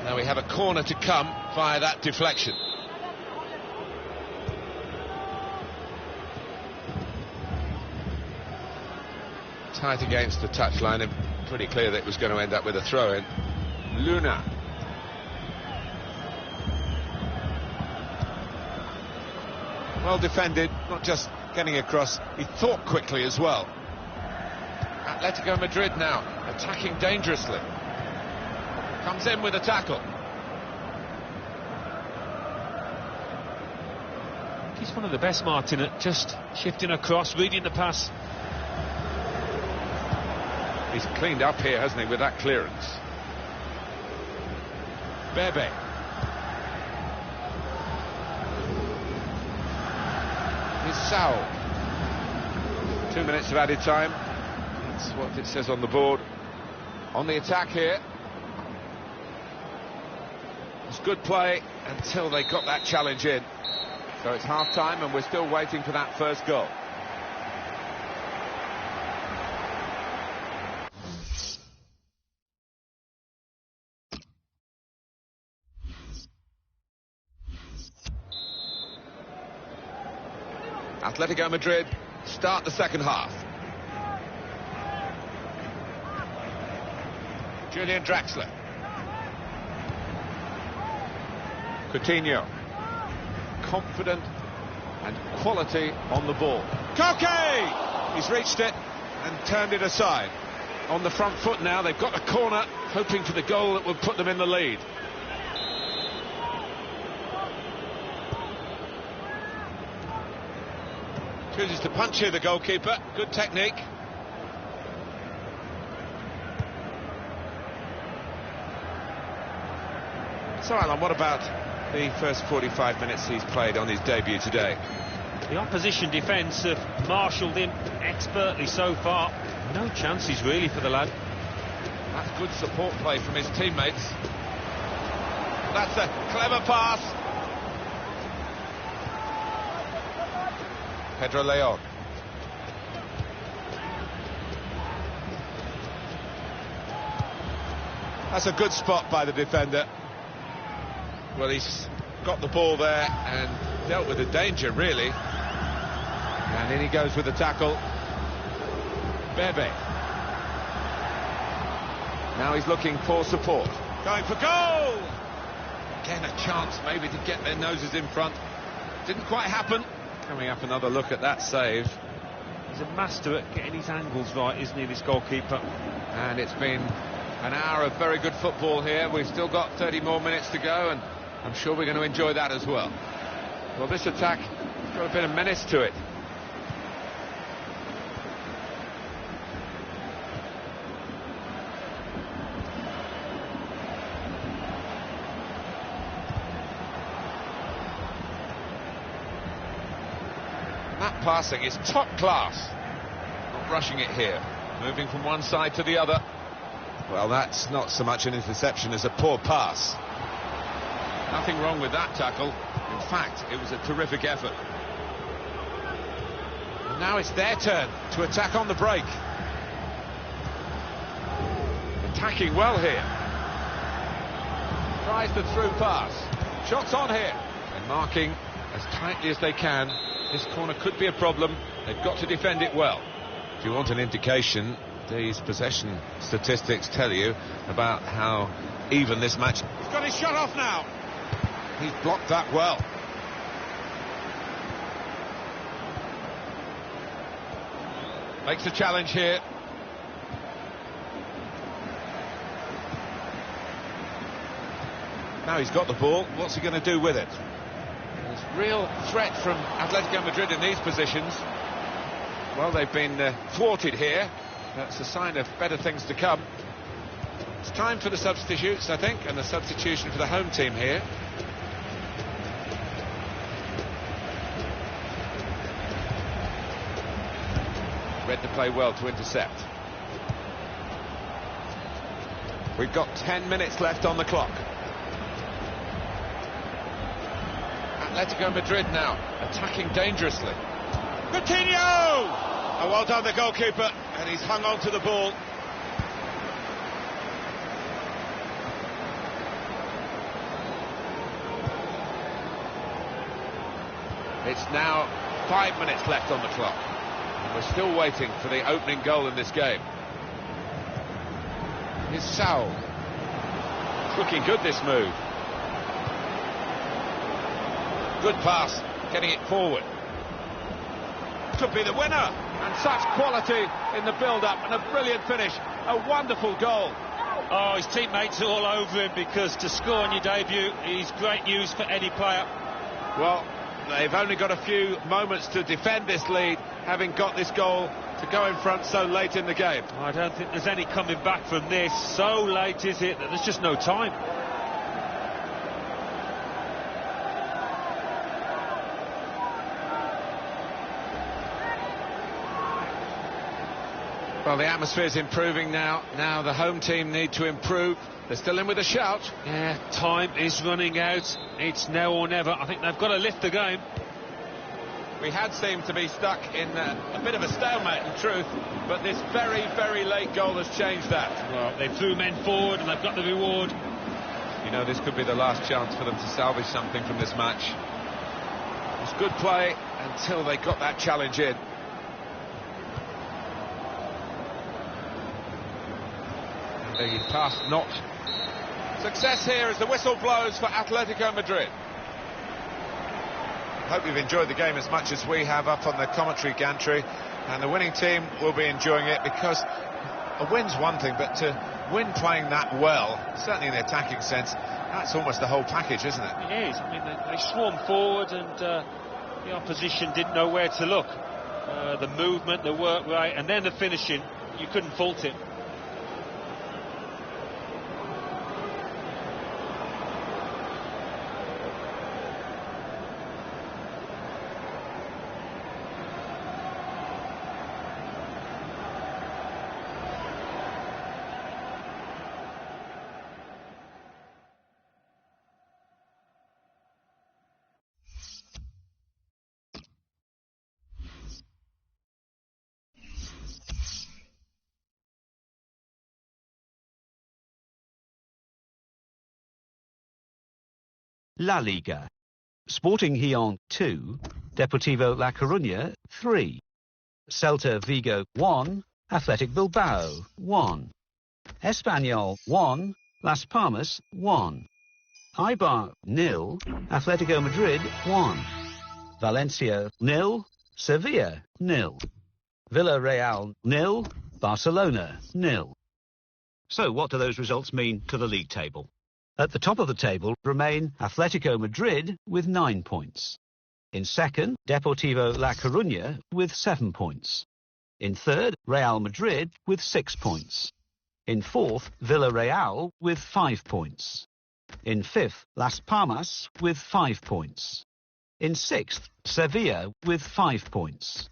Now we have a corner to come via that deflection. Tight against the touchline, and pretty clear that it was going to end up with a throw-in. Luna. Well defended, not just getting across, he thought quickly as well. Atletico Madrid now attacking dangerously. Comes in with a tackle. He's one of the best, Martin, at just shifting across, reading the pass. He's cleaned up here, hasn't he, with that clearance. Bebe. Here's Saul. 2 minutes of added time. That's what it says on the board. On the attack here. It's good play until they got that challenge in. So it's half-time and we're still waiting for that first goal. Atletico Madrid start the second half. Julian Draxler. Coutinho. Confident and quality on the ball. Koke! He's reached it and turned it aside. On the front foot now, they've got a corner, hoping for the goal that will put them in the lead. Chooses to punch here, the goalkeeper. Good technique. So, Alan, what about the first 45 minutes he's played on his debut today? The opposition defence have marshalled him expertly so far. No chances really for the lad. That's good support play from his teammates. That's a clever pass. Pedro Leon. That's a good spot by the defender. Well, he's got the ball there and dealt with the danger, really. And in he goes with the tackle. Bebe. Now he's looking for support. Going for goal! Again, a chance maybe to get their noses in front. Didn't quite happen. Coming up, another look at that save. He's a master at getting his angles right, isn't he, this goalkeeper? And it's been an hour of very good football here. We've still got 30 more minutes to go, and I'm sure we're going to enjoy that as well. Well, this attack has got a bit of menace to it. That passing is top class. Not rushing it here. Moving from one side to the other. Well, that's not so much an interception as a poor pass. Nothing wrong with that tackle. In fact, it was a terrific effort. And now it's their turn to attack on the break. Attacking well here. Tries the through pass. Shots on here. And marking as tightly as they can. This corner could be a problem. They've got to defend it well. If you want an indication, these possession statistics tell you about how even this match. He's got his shot off now. He's blocked that well. Makes a challenge here. Now he's got the ball. What's he going to do with it? There's real threat from Atletico Madrid in these positions. Well, they've been thwarted here. That's a sign of better things to come. It's time for the substitutes, I think, and the substitution for the home team here. Read the play well to intercept. We've got 10 minutes left on the clock. Atletico Madrid now attacking dangerously. Coutinho! Oh, well done, the goalkeeper, and he's hung on to the ball. It's now 5 minutes left on the clock. And we're still waiting for the opening goal in this game. Here's Saul. It's looking good, this move. Good pass, getting it forward. Could be the winner. And such quality in the build-up, and a brilliant finish. A wonderful goal. Oh, his teammates are all over him, because to score on your debut is great news for any player. Well, they've only got a few moments to defend this lead, having got this goal to go in front so late in the game. I don't think there's any coming back from this. So late is it that there's just no time. Well, the atmosphere's improving now. Now the home team need to improve. They're still in with a shout. Yeah, time is running out. It's now or never. I think they've got to lift the game. We had seemed to be stuck in a bit of a stalemate, in truth, but this very, very late goal has changed that. Well, they threw men forward and they've got the reward. You know, this could be the last chance for them to salvage something from this match. It was good play until they got that challenge in. The pass not. Success here as the whistle blows for Atletico Madrid. Hope you've enjoyed the game as much as we have up on the commentary gantry, and the winning team will be enjoying it, because a win's one thing, but to win playing that well, certainly in the attacking sense, that's almost the whole package, isn't it? It is. I mean, they swarmed forward and the opposition didn't know where to look. The movement, the work rate, and then the finishing, you couldn't fault it. La Liga. Sporting Gijón 2, Deportivo La Coruña 3, Celta Vigo 1, Athletic Bilbao 1, Espanyol 1, Las Palmas 1, Eibar 0, Atletico Madrid 1, Valencia 0, Sevilla 0, Villarreal 0, Barcelona 0. So what do those results mean to the league table? At the top of the table remain Atletico Madrid with 9 points. In second, Deportivo La Coruña with 7 points. In third, Real Madrid with 6 points. In fourth, Villarreal with 5 points. In fifth, Las Palmas with 5 points. In 6th, Sevilla with 5 points.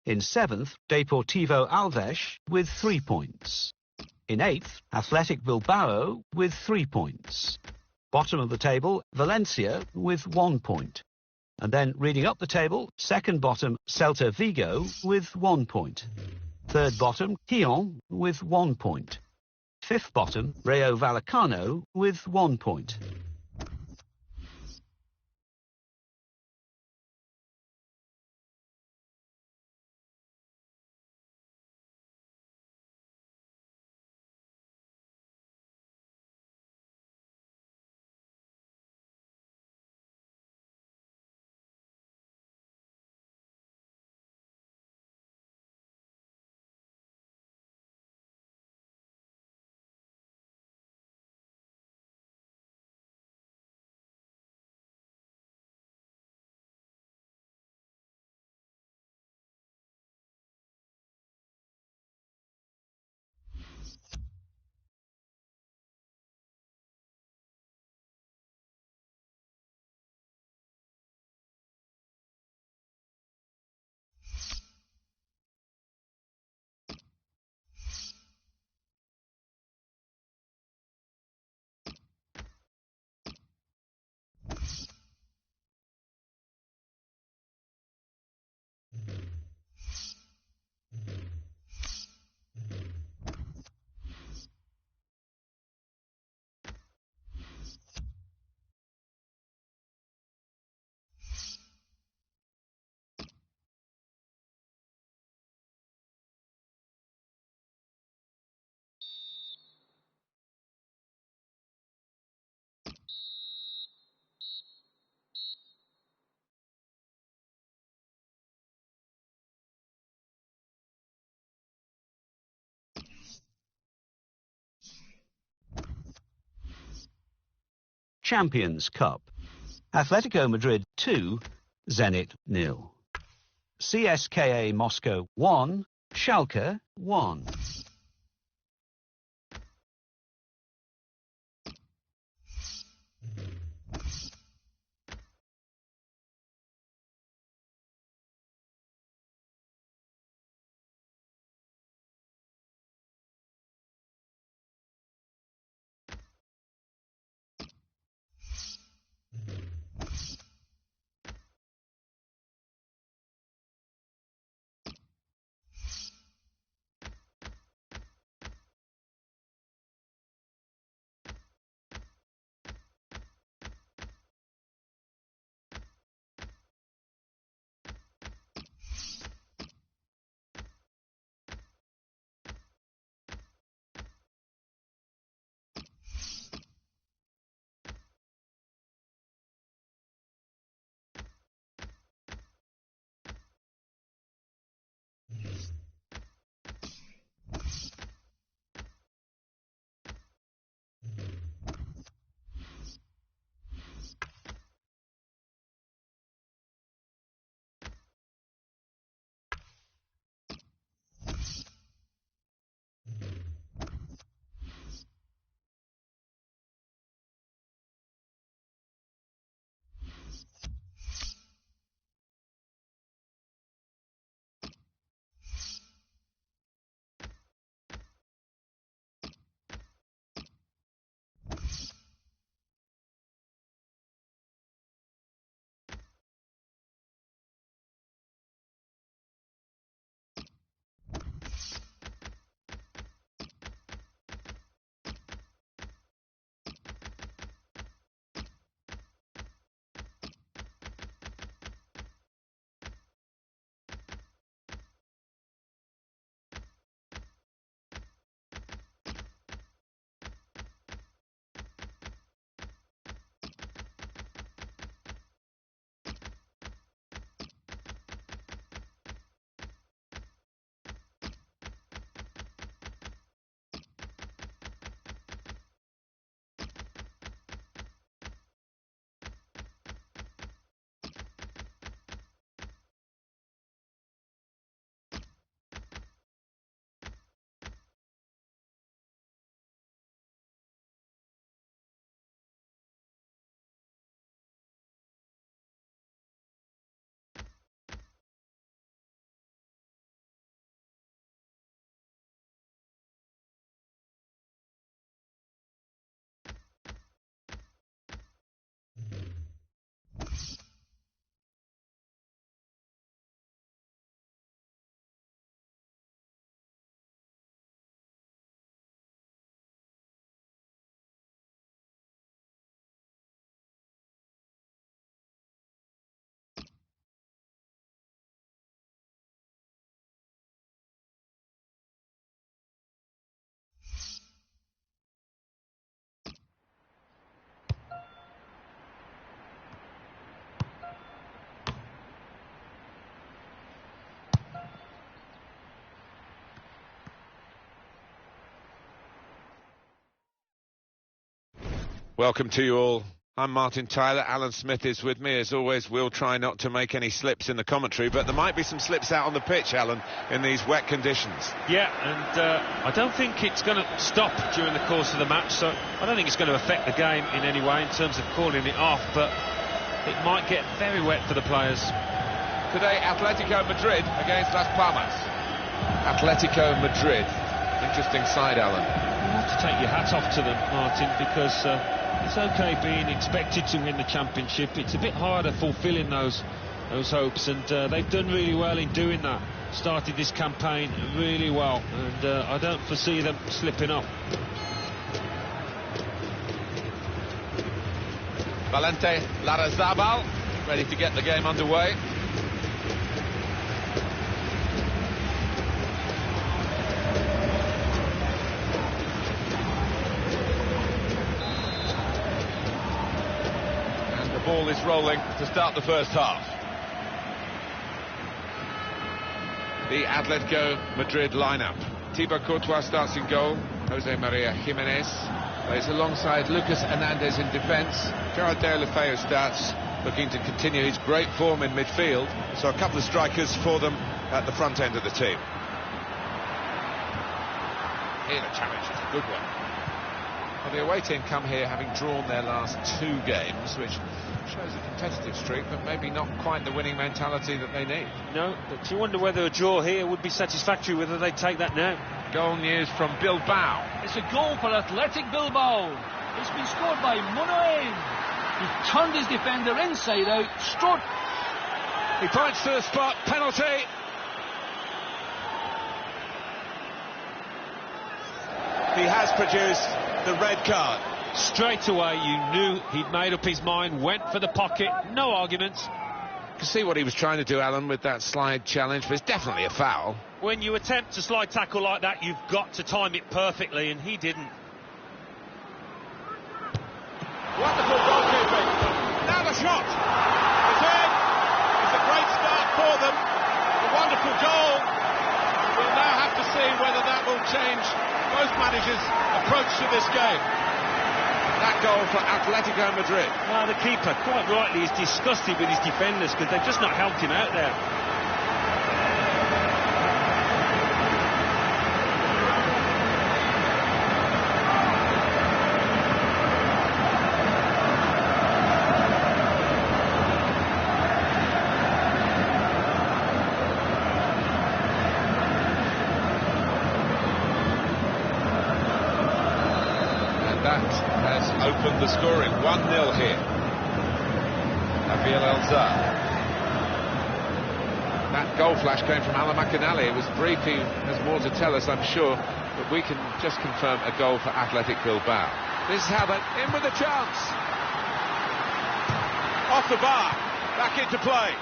In 7th, Deportivo Alavés with 3 points. In 8th, Athletic Bilbao with 3 points. Bottom of the table, Valencia with 1 point. And then reading up the table, second bottom, Celta Vigo with 1 point. Third bottom, Lyon with 1 point. Fifth bottom, Rayo Vallecano with 1 point. Champions Cup. Atletico Madrid 2, Zenit 0. CSKA Moscow 1, Schalke 1. Welcome to you all. I'm Martin Tyler. Alan Smith is with me. As always, we'll try not to make any slips in the commentary, but there might be some slips out on the pitch, Alan, in these wet conditions. Yeah, and I don't think it's going to stop during the course of the match, so I don't think it's going to affect the game in any way in terms of calling it off, but it might get very wet for the players. Today, Atletico Madrid against Las Palmas. Atletico Madrid. Interesting side, Alan. You have to take your hat off to them, Martin, because it's okay being expected to win the championship. It's a bit harder fulfilling those hopes, and they've done really well in doing that. Started this campaign really well, and I don't foresee them slipping up. Valente Larrazabal ready to get the game underway. Ball is rolling to start the first half. The Atletico Madrid lineup. Thibaut Courtois starts in goal. Jose Maria Jimenez plays alongside Lucas Hernandez in defence. Gerard Deulofeu starts, looking to continue his great form in midfield. So a couple of strikers for them at the front end of the team. Here the challenge is a good one. Well, the away team come here having drawn their last 2 games, which shows a competitive streak, but maybe not quite the winning mentality that they need. No, but you wonder whether a draw here would be satisfactory, whether they take that now. Goal news from Bilbao. It's a goal for Athletic Bilbao. It's been scored by Munoen. He turned his defender inside out, strode. He points to the spot, penalty. He has produced the red card. Straight away you knew he'd made up his mind, went for the pocket, no arguments. You can see what he was trying to do, Alan, with that slide challenge, but it's definitely a foul. When you attempt a slide tackle like that, you've got to time it perfectly, and he didn't. Wonderful goalkeeping. Now the shot. It's in. It's a great start for them. A wonderful goal. We'll now have to see whether that will change most managers' approach to this game. That goal for Atletico Madrid. Well, the keeper, quite rightly, is disgusted with his defenders because they've just not helped him out there. Opened the scoring, 1-0 here. Javier Elzar. That goal flash came from Alan McInally. It was brief, he has more to tell us, I'm sure, but we can just confirm a goal for Athletic Bilbao. This is how they in with a chance. Off the bar, back into play.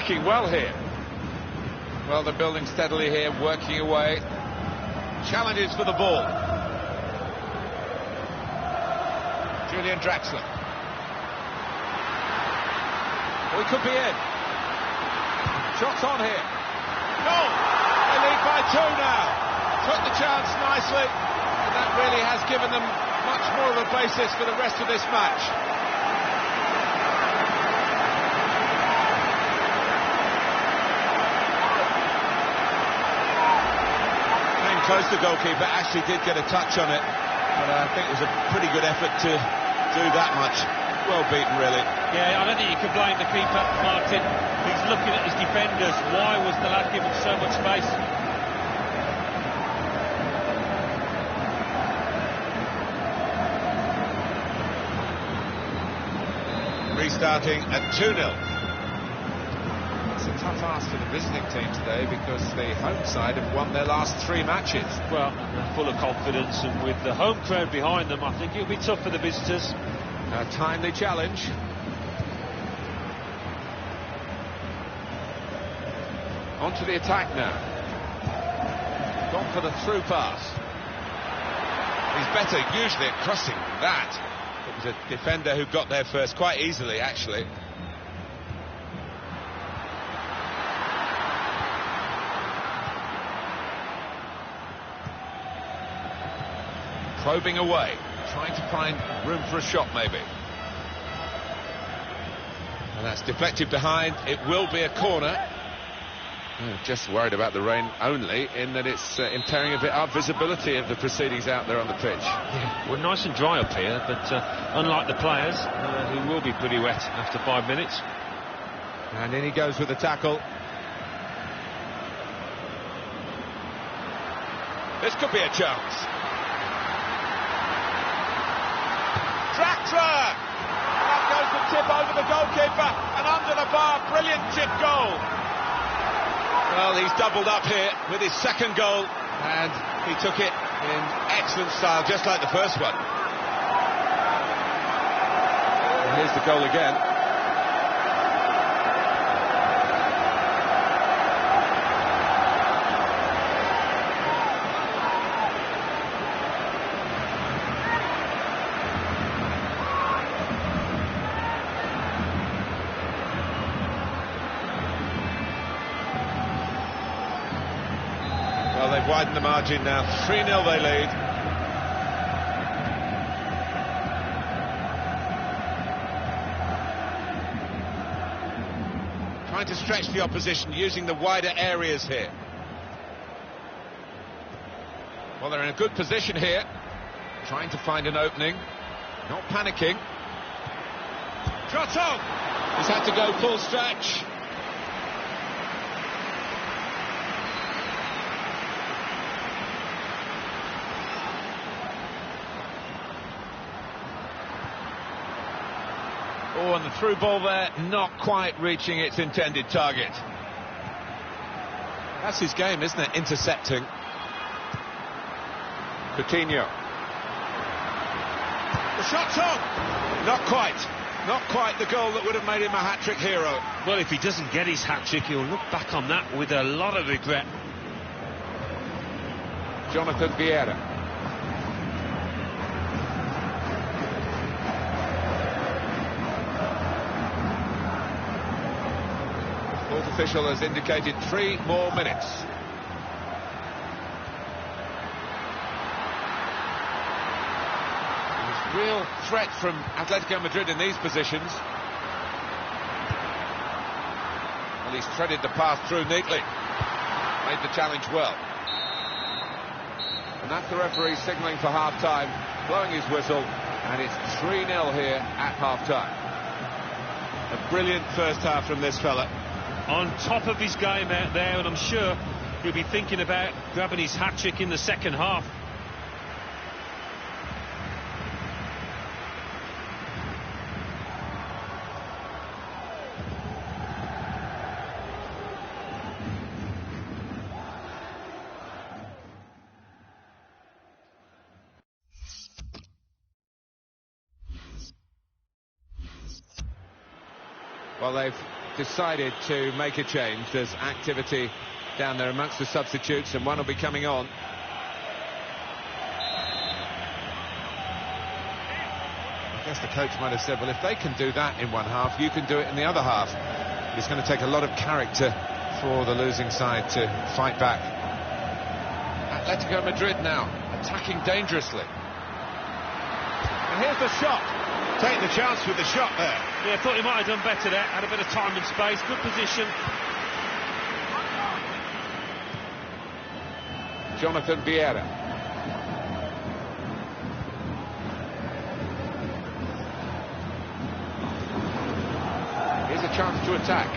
Well here. Well, they're building steadily here, working away. Challenges for the ball. Julian Draxler. Oh, he could be in. Shots on here. Goal! They lead by 2 now. Took the chance nicely, and that really has given them much more of a basis for the rest of this match. Close to goalkeeper, actually did get a touch on it, but I think it was a pretty good effort to do that much. Well beaten, really. Yeah, I don't think you can blame the keeper, Martin. He's looking at his defenders. Why was the lad given so much space? Restarting at 2-0. It's a tough ask for the visiting team today because the home side have won their last 3 matches. Well, they're full of confidence, and with the home crowd behind them, I think it'll be tough for the visitors. A timely challenge. On to the attack now. Gone for the through pass. He's better usually at crossing than that. It was a defender who got there first, quite easily, actually. Probing away, trying to find room for a shot, maybe. And that's deflected behind. It will be a corner. Oh, just worried about the rain only, in that it's impairing a bit our visibility of the proceedings out there on the pitch. Yeah, we're nice and dry up here, but unlike the players, who will be pretty wet after 5 minutes. And in he goes with the tackle. This could be a chance. Drachra! That goes the tip over the goalkeeper and under the bar. Brilliant chip goal. Well, he's doubled up here with his second goal, and he took it in excellent style, just like the first one. And here's the goal again. Well, they've widened the margin now. 3-0 they lead. Trying to stretch the opposition, using the wider areas here. Well, they're in a good position here. Trying to find an opening. Not panicking. Shot on! He's had to go full stretch. Oh, and the through ball there, not quite reaching its intended target. That's his game, isn't it? Intercepting. Coutinho. The shot's on! Not quite. Not quite the goal that would have made him a hat-trick hero. Well, if he doesn't get his hat-trick, he'll look back on that with a lot of regret. Jonathan Vieira. Official has indicated 3 more minutes. There's real threat from Atletico Madrid in these positions. Well, he's threaded the path through neatly. Made the challenge well. And that's the referee signalling for half-time, blowing his whistle, and it's 3-0 here at half-time. A brilliant first half from this fella. On top of his game out there, and I'm sure he'll be thinking about grabbing his hat-trick in the second half. Well, they've decided to make a change. There's activity down there amongst the substitutes, and one will be coming on. I guess the coach might have said, well, if they can do that in one half, you can do it in the other half. It's going to take a lot of character for the losing side to fight back. Atletico Madrid now attacking dangerously. And here's the shot. Take the chance with the shot there. Yeah, I thought he might have done better there. Had a bit of time and space, good position. Jonathan Vieira. Here's a chance to attack.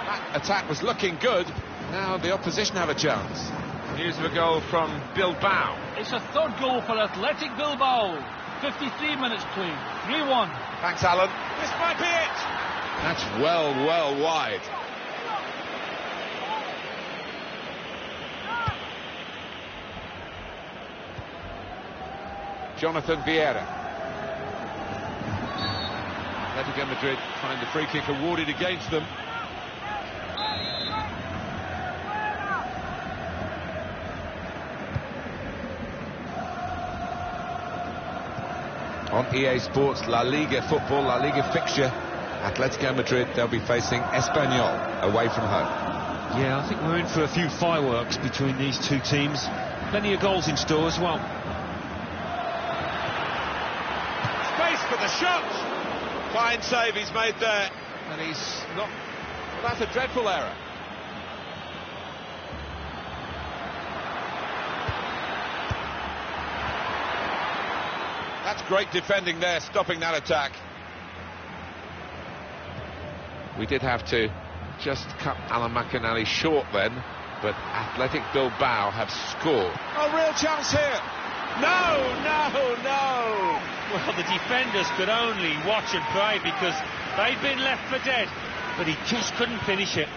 That attack was looking good. Now the opposition have a chance. News of a goal from Bilbao. It's a third goal for Athletic Bilbao. 53 minutes played. 3-1. Thanks, Alan. This might be it. That's well wide. Jonathan Vieira. Atletico Madrid find the free kick awarded against them. On EA Sports, La Liga football, La Liga fixture. Atletico Madrid, they'll be facing Espanyol away from home. Yeah, I think we're in for a few fireworks between these two teams. Plenty of goals in store as well. Space for the shot. Fine save he's made there. And he's not... Well, that's a dreadful error. That's great defending there, stopping that attack. We did have to just cut Alan McInally short then, but Athletic Bilbao have scored. A real chance here. No. Well, the defenders could only watch and pray because they'd been left for dead, but he just couldn't finish it.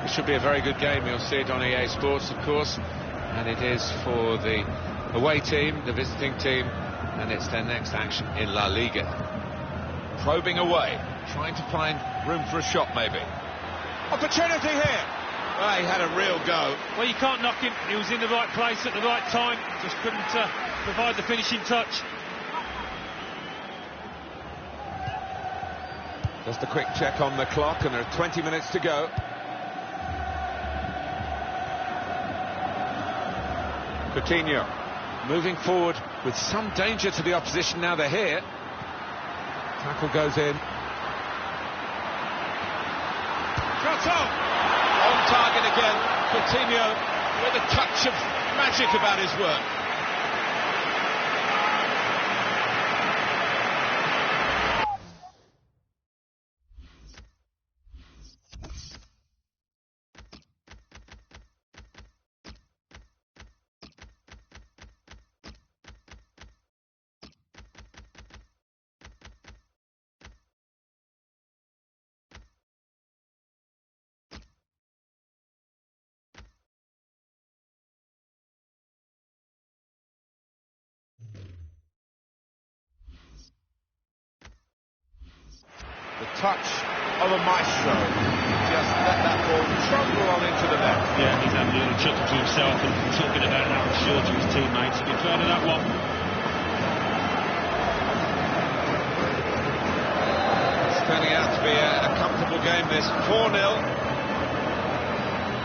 It should be a very good game. You'll see it on EA Sports, of course, and it is for the away team, the visiting team, and it's their next action in La Liga. Probing away, trying to find room for a shot maybe. Opportunity here. Well, he had a real go. Well, you can't knock him. He was in the right place at the right time. Just couldn't provide the finishing touch. Just a quick check on the clock, and there are 20 minutes to go. Coutinho moving forward with some danger to the opposition now they're here. Tackle goes in. Shots on! On target again. Coutinho with a touch of magic about his work. The touch of a maestro. Just let that ball trundle on into the net. Yeah, he's having a little chuckle to himself and talking about that, I'm sure, to his teammates. He'll be proud of that one. It's turning out to be a comfortable game, this. 4-0.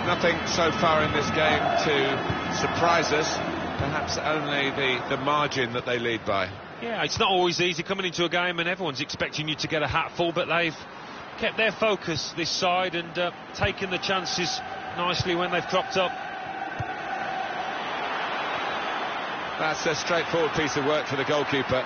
Nothing so far in this game to surprise us. Perhaps only the margin that they lead by. Yeah, it's not always easy coming into a game and everyone's expecting you to get a hatful, but they've kept their focus this side and taken the chances nicely when they've cropped up. That's a straightforward piece of work for the goalkeeper.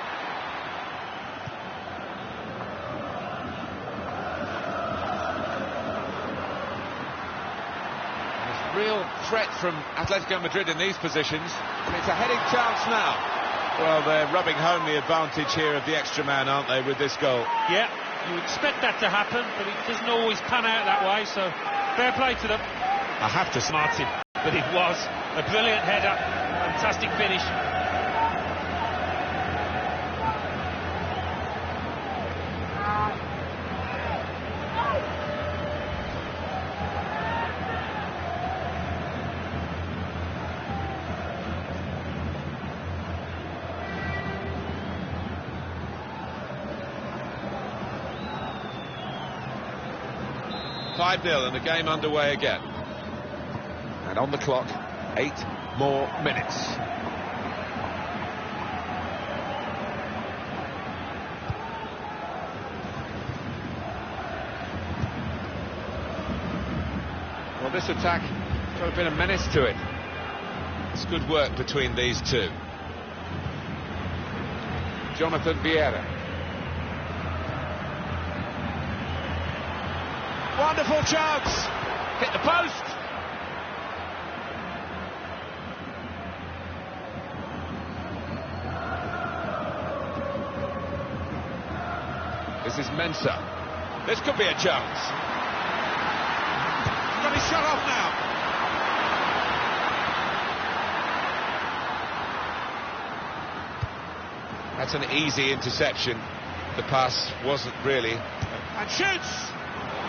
There's real threat from Atletico Madrid in these positions, and it's a heading chance now. Well, they're rubbing home the advantage here of the extra man, aren't they, with this goal? Yeah, you expect that to happen, but it doesn't always pan out that way, so fair play to them. I have to Smart him, but it was a brilliant header, fantastic finish. and the game underway again. And on the clock, 8 more minutes. Well, this attack got a bit of menace to it. It's good work between these two. Jonathan Vieira. Wonderful chance! Hit the post! This is Mensah. This could be a chance. He's got his shot off now. That's an easy interception. The pass wasn't really. And shoots!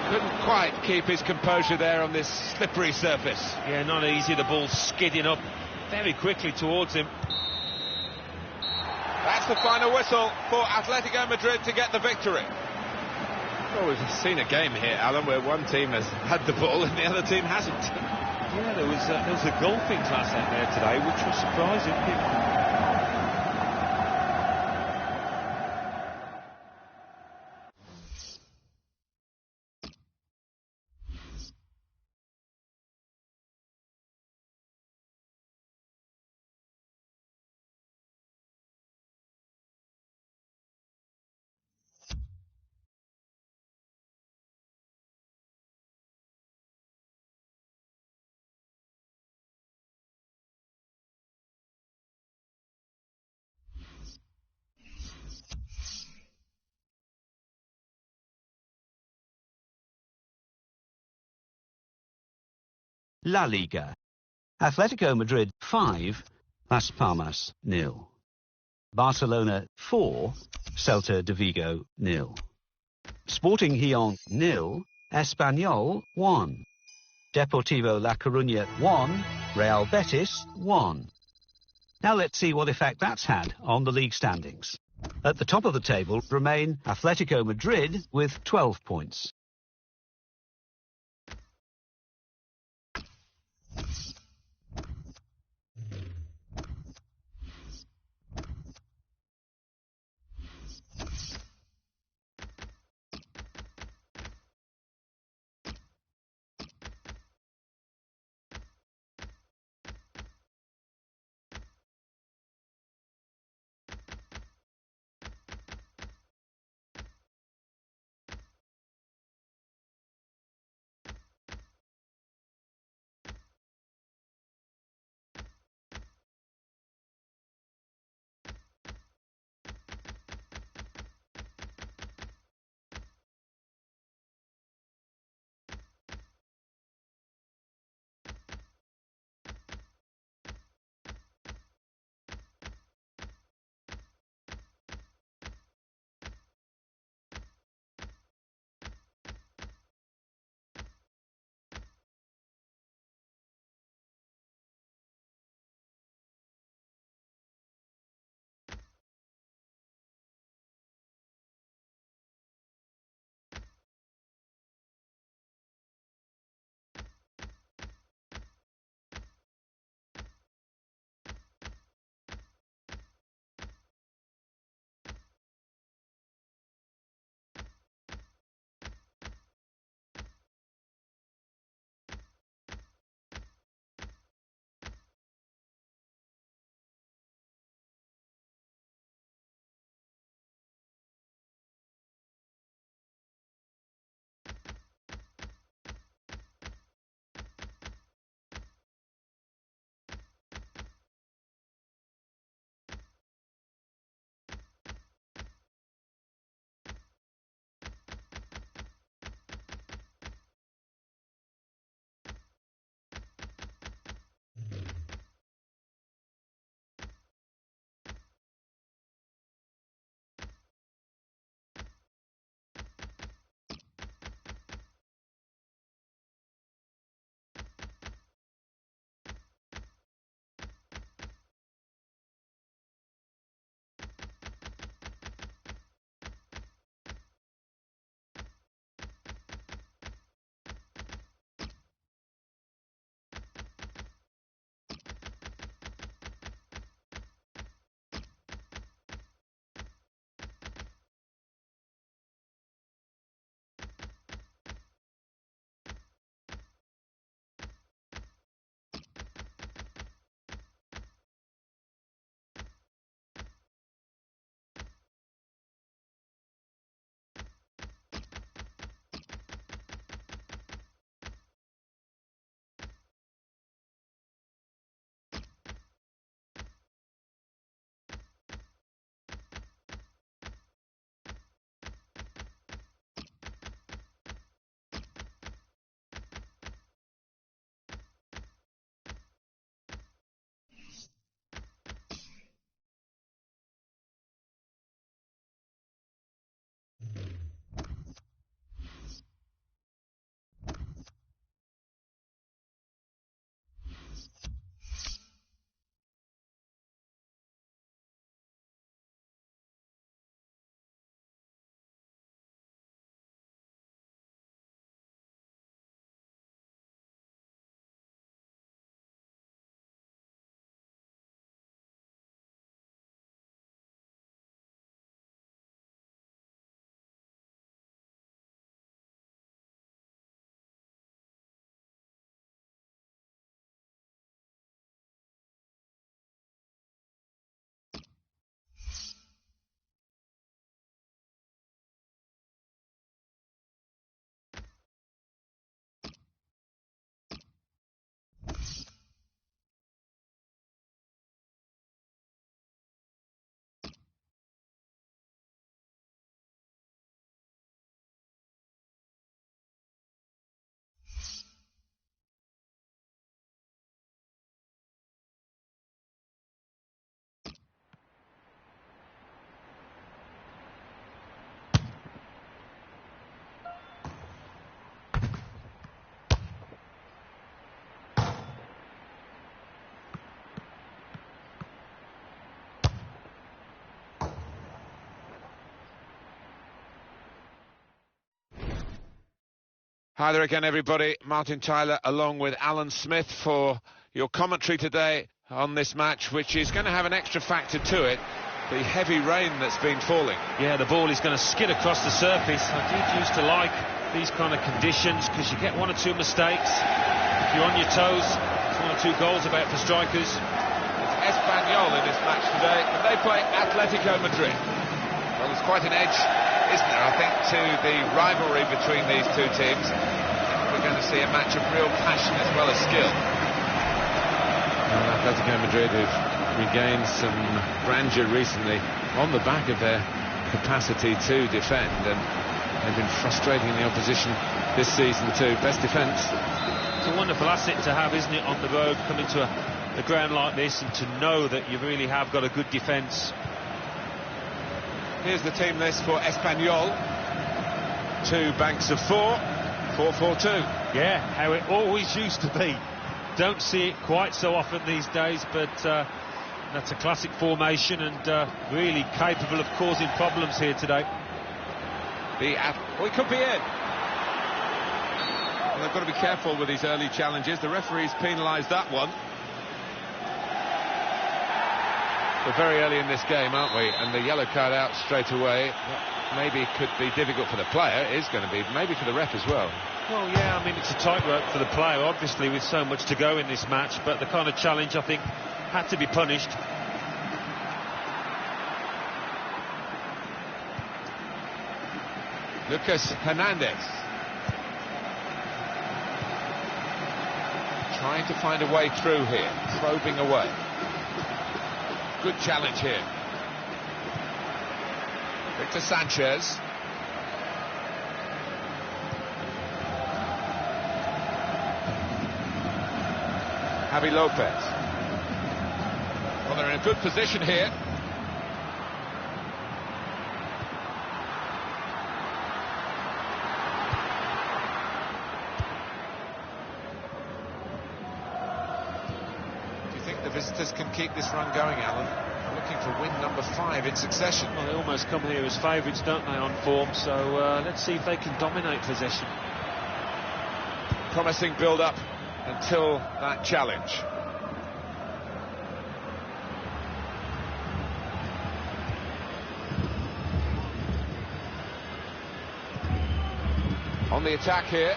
Couldn't quite keep his composure there on this slippery surface. Yeah, not easy, the ball skidding up very quickly towards him. That's the final whistle for Atletico Madrid to get the victory. Well, we've seen a game here, Alan, where one team has had the ball and the other team hasn't. Yeah, there was a golfing class out there today, which was surprising. La Liga. Atletico Madrid 5, Las Palmas 0. Barcelona 4, Celta de Vigo 0. Sporting Gijón 0, Espanyol 1. Deportivo La Coruña 1, Real Betis 1. Now let's see what effect that's had on the league standings. At the top of the table remain Atletico Madrid with 12 points. Hi there again, everybody. Martin Tyler along with Alan Smith for your commentary today on this match, which is going to have an extra factor to it. The heavy rain that's been falling. Yeah, the ball is going to skid across the surface. I did used to like these kind of conditions because you get one or two mistakes. If you're on your toes, there's one or two goals about for strikers. It's Espanyol in this match today, and they play Atletico Madrid. Well, there's quite an edge, isn't there, I think, to the rivalry between these two teams. We're going to see a match of real passion as well as skill. Well, Atletico Madrid have regained some grandeur recently on the back of their capacity to defend, and they've been frustrating the opposition this season too. Best defence. It's a wonderful asset to have, isn't it, on the road, coming to a ground like this and to know that you really have got a good defence. Here's the team list for Espanyol. 2 banks of 4, 4-4-2. Yeah, how it always used to be. Don't see it quite so often these days, but that's a classic formation and really capable of causing problems here today. We could be in. Well, they've got to be careful with these early challenges. The referee's penalised that one. We're very early in this game, aren't we? And the yellow card out straight away. Maybe could be difficult for the player. It is going to be, maybe for the ref as well. Well, yeah, I mean, it's a tightrope for the player, obviously, with so much to go in this match, but the kind of challenge, I think, had to be punished. Lucas Hernandez. Trying to find a way through here, probing away. Good challenge here. Victor Sanchez. Javi Lopez. Well, they're in a good position here. Do you think the visitors can keep this run going, Alan? Looking for win number 5 in succession. Well, they almost come here as favourites, don't they, on form, so let's see if they can dominate possession. Promising build-up until that challenge. On the attack here.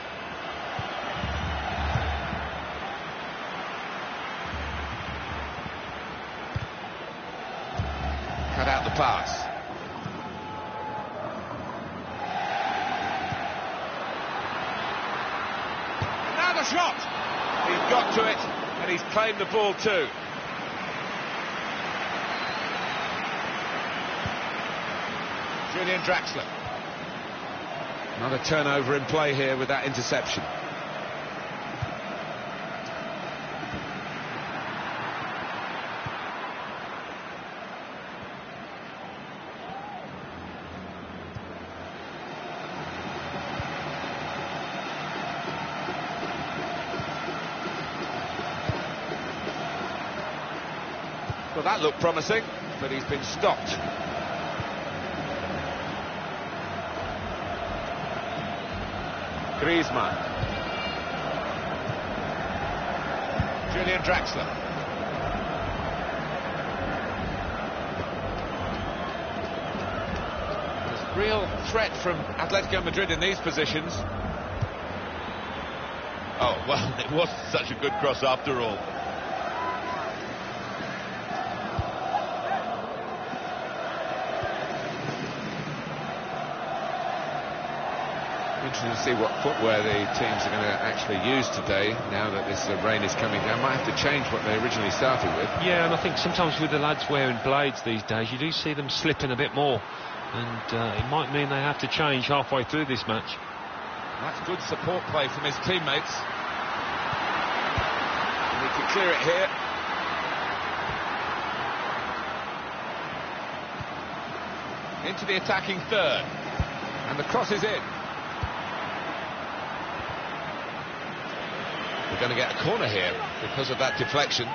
Cut out the pass. Now the shot! He's got to it, and he's claimed the ball too. Julian Draxler. Another turnover in play here with that interception. Well, that looked promising, but he's been stopped. Griezmann. Julian Draxler. There's real threat from Atletico Madrid in these positions. Oh, well, it wasn't such a good cross after all. Interesting to see what footwear the teams are going to actually use today now that this rain is coming down. Might have to change what they originally started with. Yeah, and I think sometimes with the lads wearing blades these days, you do see them slipping a bit more, and it might mean they have to change halfway through this match. That's good support play from his teammates. Need to clear it here. Into the attacking third, and the cross is in. We're going to get a corner here because of that deflection.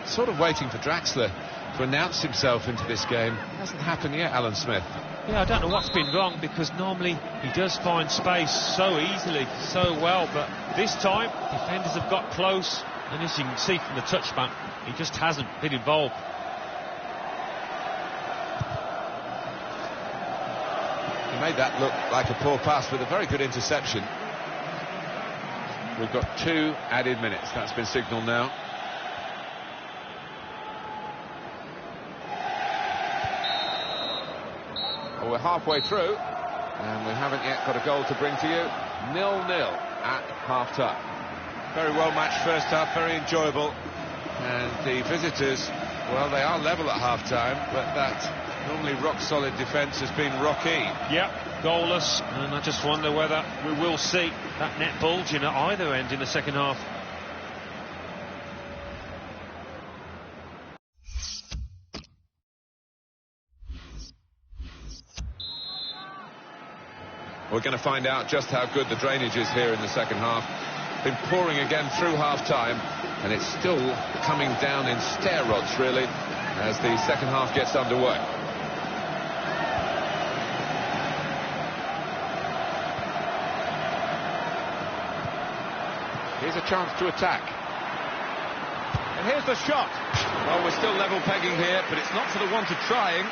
Sort of waiting for Draxler to announce himself into this game. Hasn't happened yet, Alan Smith. Yeah, I don't know what's been wrong, because normally he does find space so easily, so well, but this time defenders have got close, and as you can see from the touchback, he just hasn't been involved. He made that look like a poor pass with a very good interception. We've got 2 added minutes. That's been signalled now. Well, we're halfway through, and we haven't yet got a goal to bring to you. 0-0 at half-time. Very well matched first half, very enjoyable. And the visitors, well, they are level at half-time, but that normally rock-solid defence has been rocky. Yep, goalless, and I just wonder whether we will see that net bulging at either end in the second half. We're going to find out just how good the drainage is here in the second half. Been pouring again through half-time, and it's still coming down in stair rods, really, as the second half gets underway. Here's a chance to attack. And here's the shot. Well, we're still level pegging here, but it's not for the want of trying.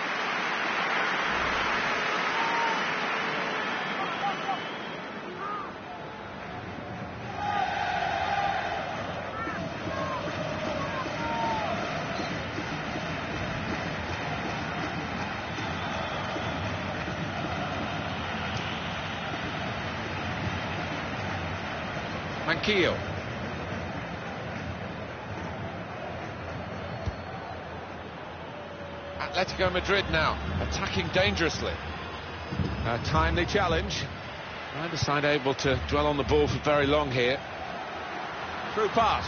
Manquillo. Atletico Madrid now attacking dangerously. A timely challenge. Neither side able to dwell on the ball for very long here. Through pass.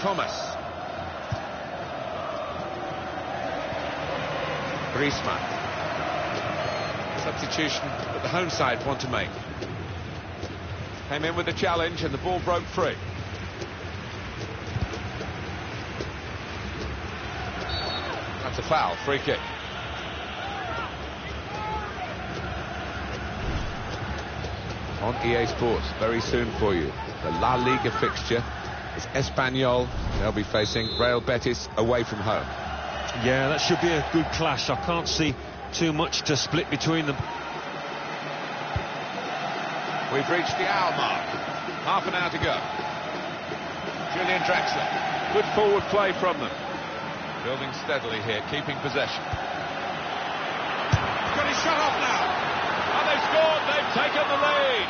Thomas. Griezmann. Substitution that the home side want to make. Came in with the challenge and the ball broke free. That's a foul, free kick. On EA Sports very soon for you. The La Liga fixture is Espanyol. They'll be facing Real Betis away from home. Yeah, that should be a good clash. I can't see too much to split between them. We've reached the hour mark. Half an hour to go. Julian Draxler. Good forward play from them. Building steadily here, keeping possession. He's got his shot off now. And they've scored. They've taken the lead.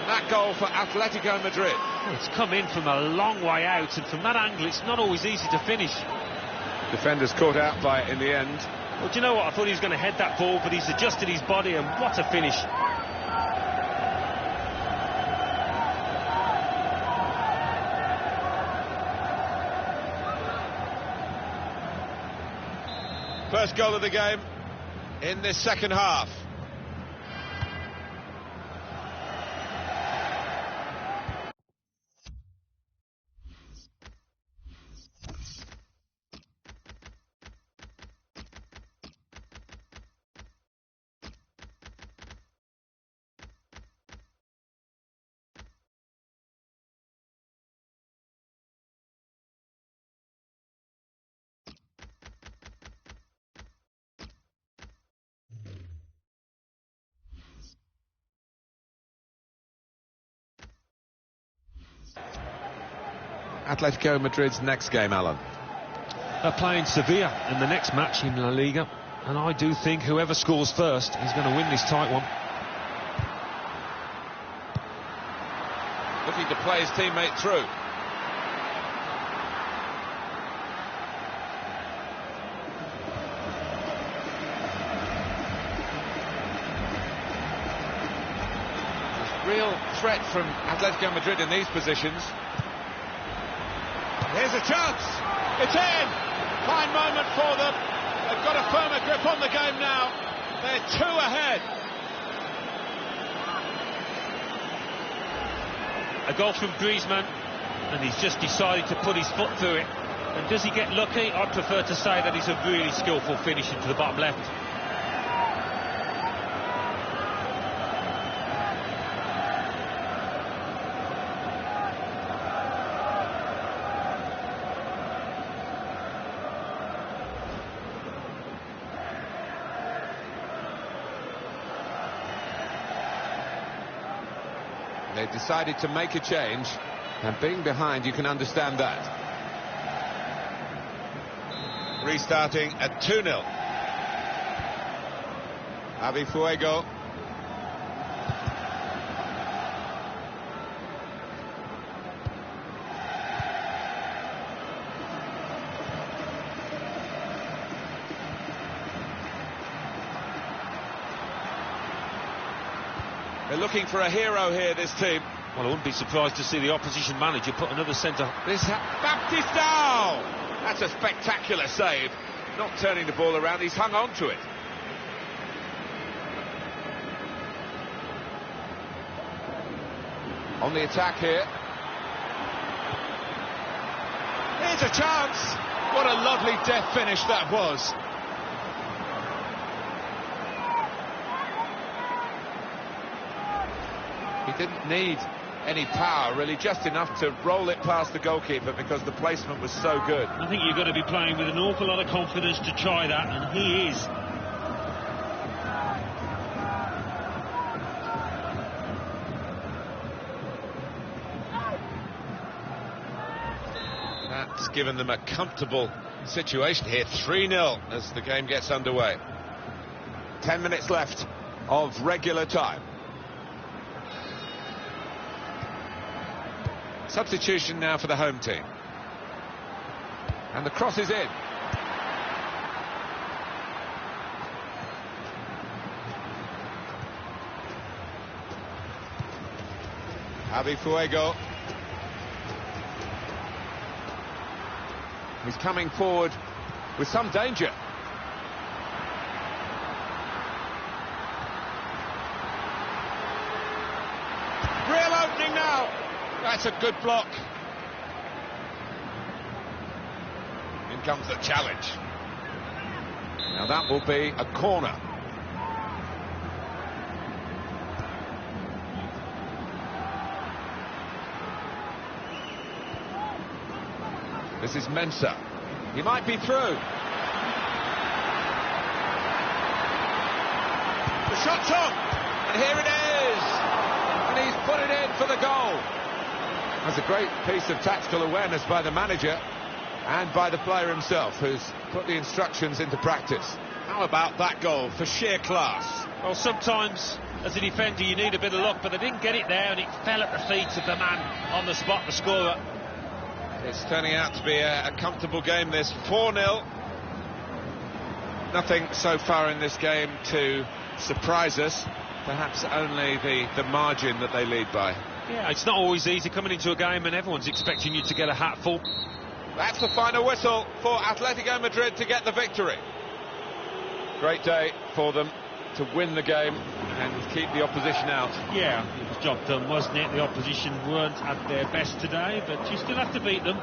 And that goal for Atletico Madrid. Oh, it's come in from a long way out, and from that angle it's not always easy to finish. Defenders caught out by it in the end. Well, do you know what? I thought he was going to head that ball, but he's adjusted his body, and what a finish. First goal of the game in this second half. Atletico Madrid's next game, Alan. They're playing Sevilla in the next match in La Liga, and I do think whoever scores first is going to win this tight one. Looking to play his teammate through. There's real threat from Atletico Madrid in these positions. Here's a chance. It's in. Fine moment for them. They've got a firmer grip on the game now. They're 2 ahead. A goal from Griezmann, and he's just decided to put his foot through it. And does he get lucky? I'd prefer to say that he's a really skillful finish into the bottom left. They've decided to make a change, and being behind, you can understand that. Restarting at 2-0. Javi Fuego. They're looking for a hero here, this team. Well, I wouldn't be surprised to see the opposition manager put another centre. Baptistao! That's a spectacular save. Not turning the ball around, he's hung on to it. On the attack here. Here's a chance! What a lovely death finish that was. He didn't need any power, really, just enough to roll it past the goalkeeper because the placement was so good. I think you've got to be playing with an awful lot of confidence to try that, and he is. That's given them a comfortable situation here. 3-0 as the game gets underway. 10 minutes left of regular time. Substitution now for the home team. And the cross is in. Javi Fuego. He's coming forward with some danger. Real opening now. That's a good block. In comes the challenge. Now that will be a corner. This is Mensah. He might be through. The shot's on, and here it is. And he's put it in for the goal. That's a great piece of tactical awareness by the manager and by the player himself, who's put the instructions into practice. How about that goal for sheer class? Well, sometimes as a defender you need a bit of luck, but they didn't get it there, and it fell at the feet of the man on the spot, the scorer. It's turning out to be a comfortable game, this. 4-0. Nothing so far in this game to surprise us. Perhaps only the margin that they lead by. Yeah, it's not always easy coming into a game and everyone's expecting you to get a hatful. That's the final whistle for Atletico Madrid to get the victory. Great day for them to win the game and keep the opposition out. Yeah, it was job done, wasn't it? The opposition weren't at their best today, but you still have to beat them.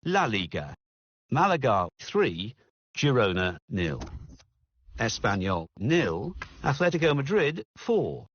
La Liga. Malaga 3, Girona 0. Espanyol 0, Atletico Madrid 4.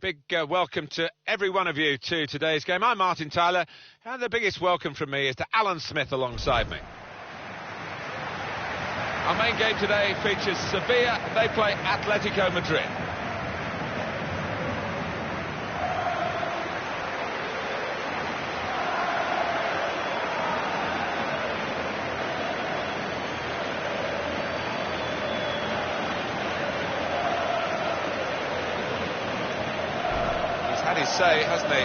Big welcome to every one of you to today's game. I'm Martin Tyler, and the biggest welcome from me is to Alan Smith alongside me. Our main game today features Sevilla. They play Atletico Madrid. Had his say, hasn't he?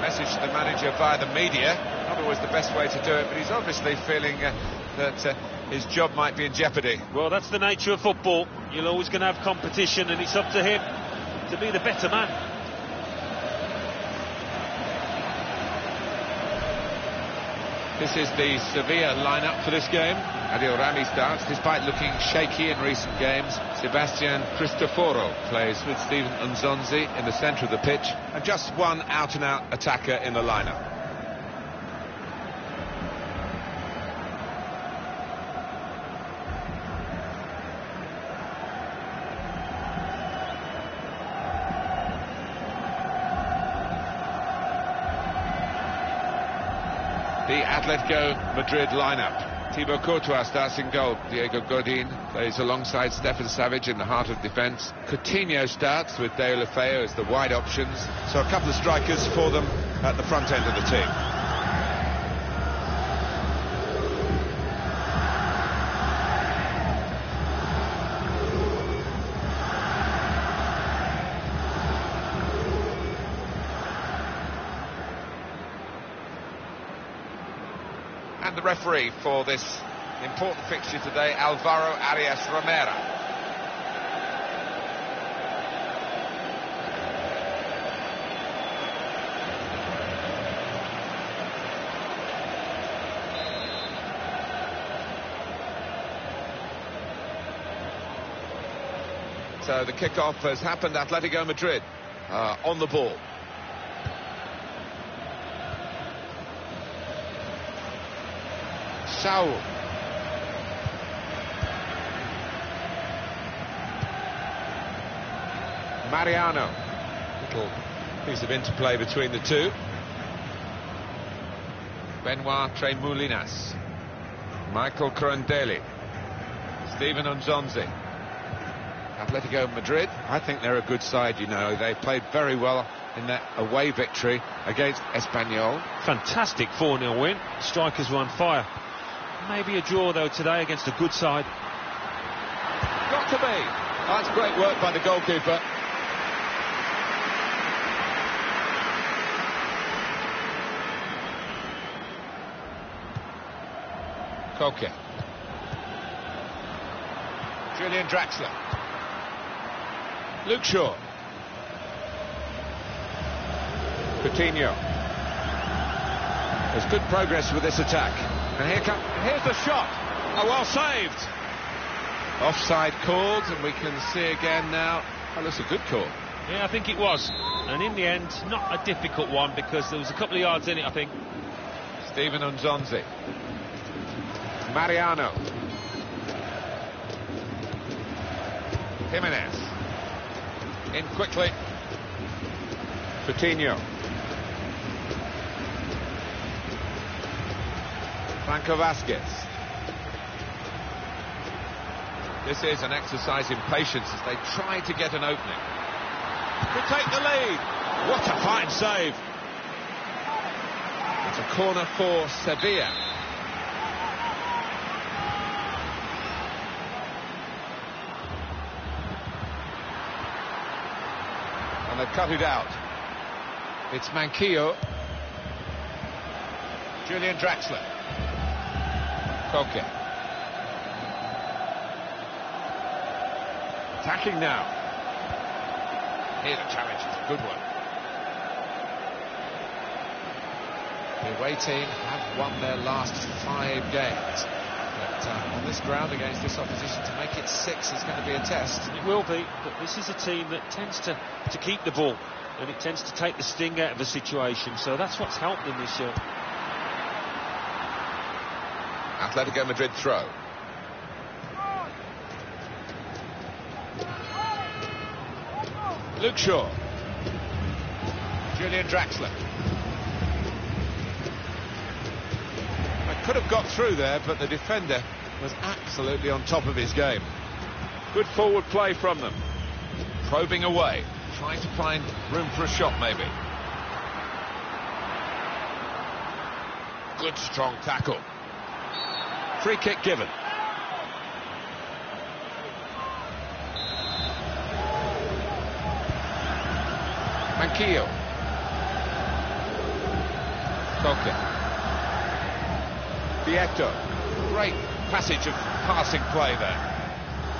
Message to the manager via the media. Not always the best way to do it, but he's obviously feeling that his job might be in jeopardy. Well, that's the nature of football. You're always going to have competition, and it's up to him to be the better man. This is the Sevilla lineup for this game. Adil Rami starts, despite looking shaky in recent games. Sebastian Cristoforo plays with Steven Nzonzi in the centre of the pitch, and just one out-and-out attacker in the lineup. The Atletico Madrid lineup. Thibaut Courtois starts in goal. Diego Godin plays alongside Stefan Savic in the heart of defence. Coutinho starts with Deulofeu as the wide options. So a couple of strikers for them at the front end of the team. And the referee for this important fixture today, Alvaro Arias Romero. So the kickoff has happened. Atletico Madrid on the ball. Saul. Mariano. Little piece of interplay between the two. Benoit Tremoulinas. Michael Crondelli. Steven Nzonzi. Atletico Madrid, I think they're a good side, you know. They played very well in that away victory against Espanyol. Fantastic 4-0 win. Strikers were on fire. Maybe a draw, though, today against a good side. Got to be. That's great work by the goalkeeper. Koke. Julian Draxler. Luke Shaw. Coutinho. There's good progress with this attack. And here's the shot. Oh, well saved. Offside called, and we can see again now. Oh, that's a good call. Yeah, I think it was. And in the end, not a difficult one, because there was a couple of yards in it, I think. Steven Nzonzi. Mariano. Jimenez. In quickly. Coutinho. Franco Vasquez. This is an exercise in patience as they try to get an opening. To take the lead. What a fine save. It's a corner for Sevilla. And they've cut it out. It's Manquillo. Julian Draxler. Koke. Attacking now. Here the challenge is a good one. The away team have won their last 5 games. But on this ground against this opposition, to make it 6 is going to be a test. It will be, but this is a team that tends to keep the ball, and it tends to take the sting out of the situation, so that's what's helped them this year. Atletico Madrid throw. Luke Shaw. Julian Draxler. I could have got through there, but the defender was absolutely on top of his game. Good forward play from them. Probing away, trying to find room for a shot maybe. Good strong tackle. Free kick given. Manquillo. Koke. Vieto. Great passage of passing play there.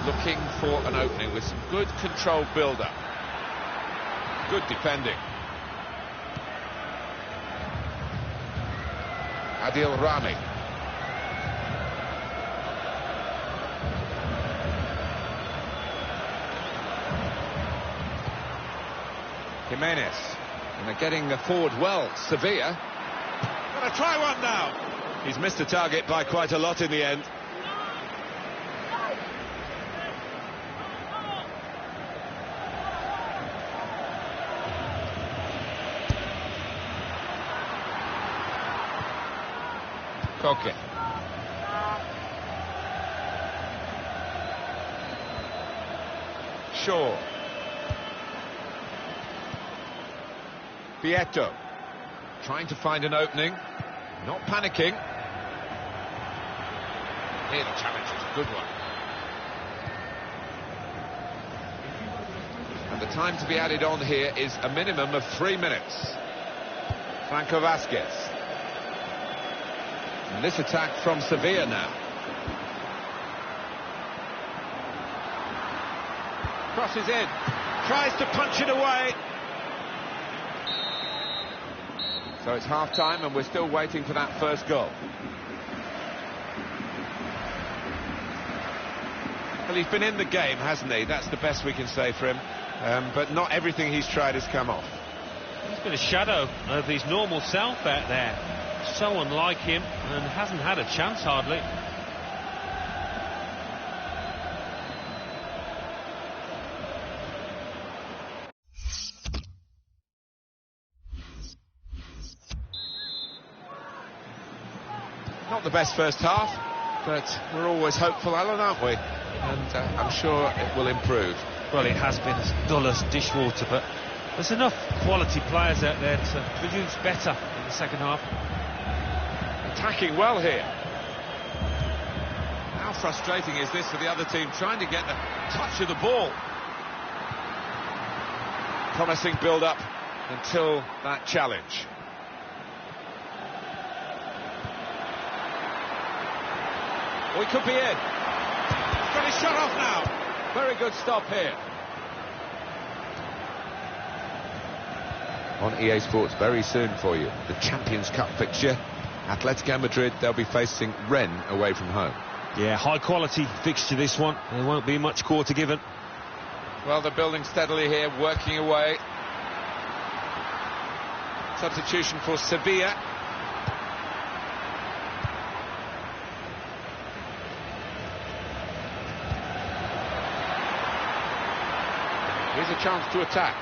Looking for an opening with some good controlled build-up. Good defending. Adil Rami. Jimenez. And they're getting forward well. Sevilla. Gonna try one now. He's missed the target by quite a lot in the end. Koke. Shaw. Vieto. Trying to find an opening. Not panicking. Here the challenge is a good one. And the time to be added on here is a minimum of 3 minutes. Franco Vasquez. And this attack from Sevilla now. Crosses in. Tries to punch it away. So it's half-time and we're still waiting for that first goal. Well, he's been in the game, hasn't he? That's the best we can say for him. But not everything he's tried has come off. He's been a shadow of his normal self out there. So unlike him, and hasn't had a chance hardly. Not the best first half, but we're always hopeful, Alan, aren't we? And I'm sure it will improve. Well, it has been as dull as dishwater, but there's enough quality players out there to produce better in the second half. Attacking well here. How frustrating is this for the other team, trying to get the touch of the ball? Promising build-up until that challenge. We could be in. He's got his shot off now. Very good stop here. On EA Sports very soon for you, the Champions Cup fixture. Atletico Madrid, they'll be facing Rennes away from home. Yeah, high quality fixture this one. There won't be much quarter given. Well, they're building steadily here, working away. Substitution for Sevilla. Here's a chance to attack.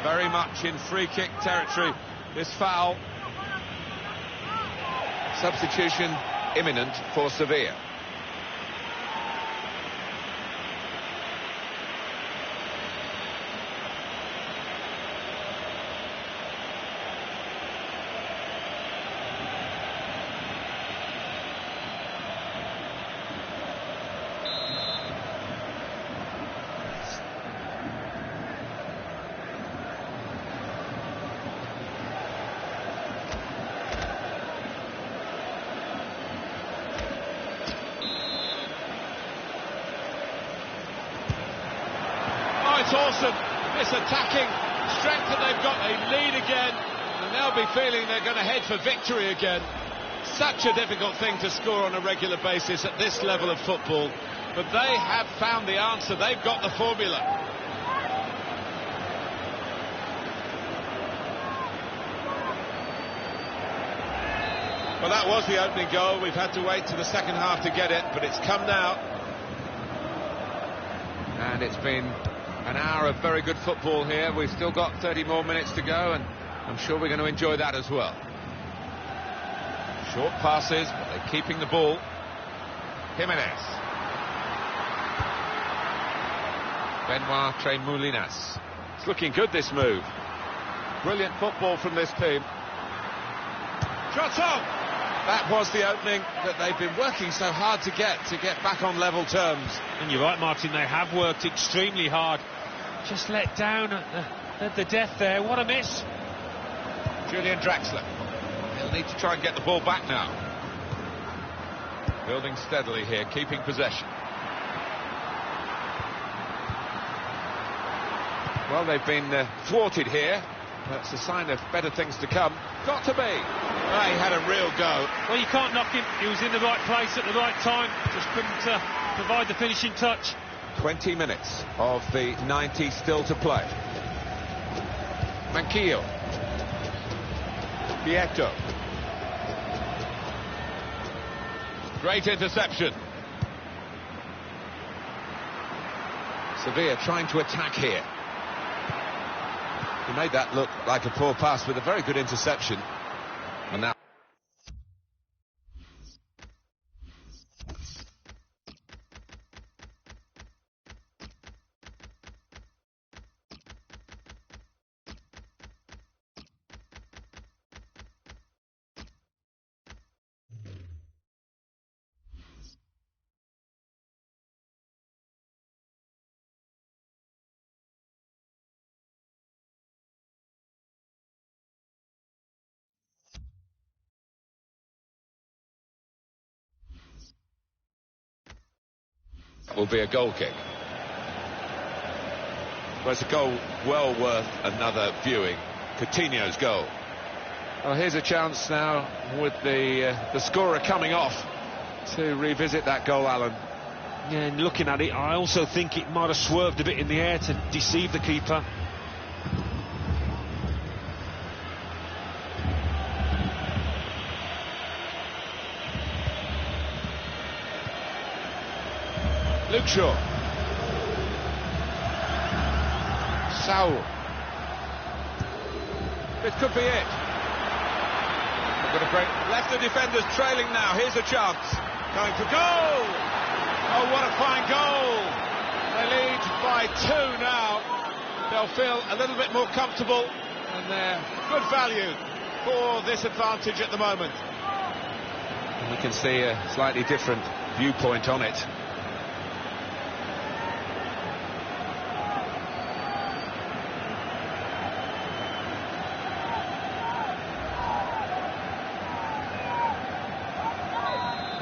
Very much in free kick territory, this foul. Substitution imminent for Sevilla. It's awesome, this attacking strength that they've got. They lead again, and they'll be feeling they're going to head for victory again. Such a difficult thing to score on a regular basis at this level of football, but they have found the answer. They've got the formula. Well, that was the opening goal. We've had to wait to the second half to get it, but it's come now. And it's been An hour of very good football here. We've still got 30 more minutes to go, and I'm sure we're going to enjoy that as well. Short passes, but they're keeping the ball. Jimenez. Benoit Tremoulinas. It's looking good, this move. Brilliant football from this team. Shots on! That was the opening that they've been working so hard to get back on level terms. And you're right, Martin, they have worked extremely hard. Just let down at the death there. What a miss. Julian Draxler. He'll need to try and get the ball back now. Building steadily here, keeping possession. Well, they've been thwarted here. That's a sign of better things to come. Got to be. Oh, he had a real go. Well, you can't knock him. He was in the right place at the right time. Just couldn't provide the finishing touch. 20 minutes of the 90 still to play. Manquillo. Vieto. Great interception. Sevilla trying to attack here. He made that look like a poor pass with a very good interception. And now will be a goal kick. Well, it's a goal well worth another viewing. Coutinho's goal. Well, here's a chance now with the scorer coming off to revisit that goal, Alan. Yeah, and looking at it, I also think it might have swerved a bit in the air to deceive the keeper. Luke Shaw. Saul. This could be it. They've got a great... Left the defenders trailing now. Here's a chance. Going for goal! Oh, what a fine goal! They lead by 2 now. They'll feel a little bit more comfortable, and they're good value for this advantage at the moment. And we can see a slightly different viewpoint on it.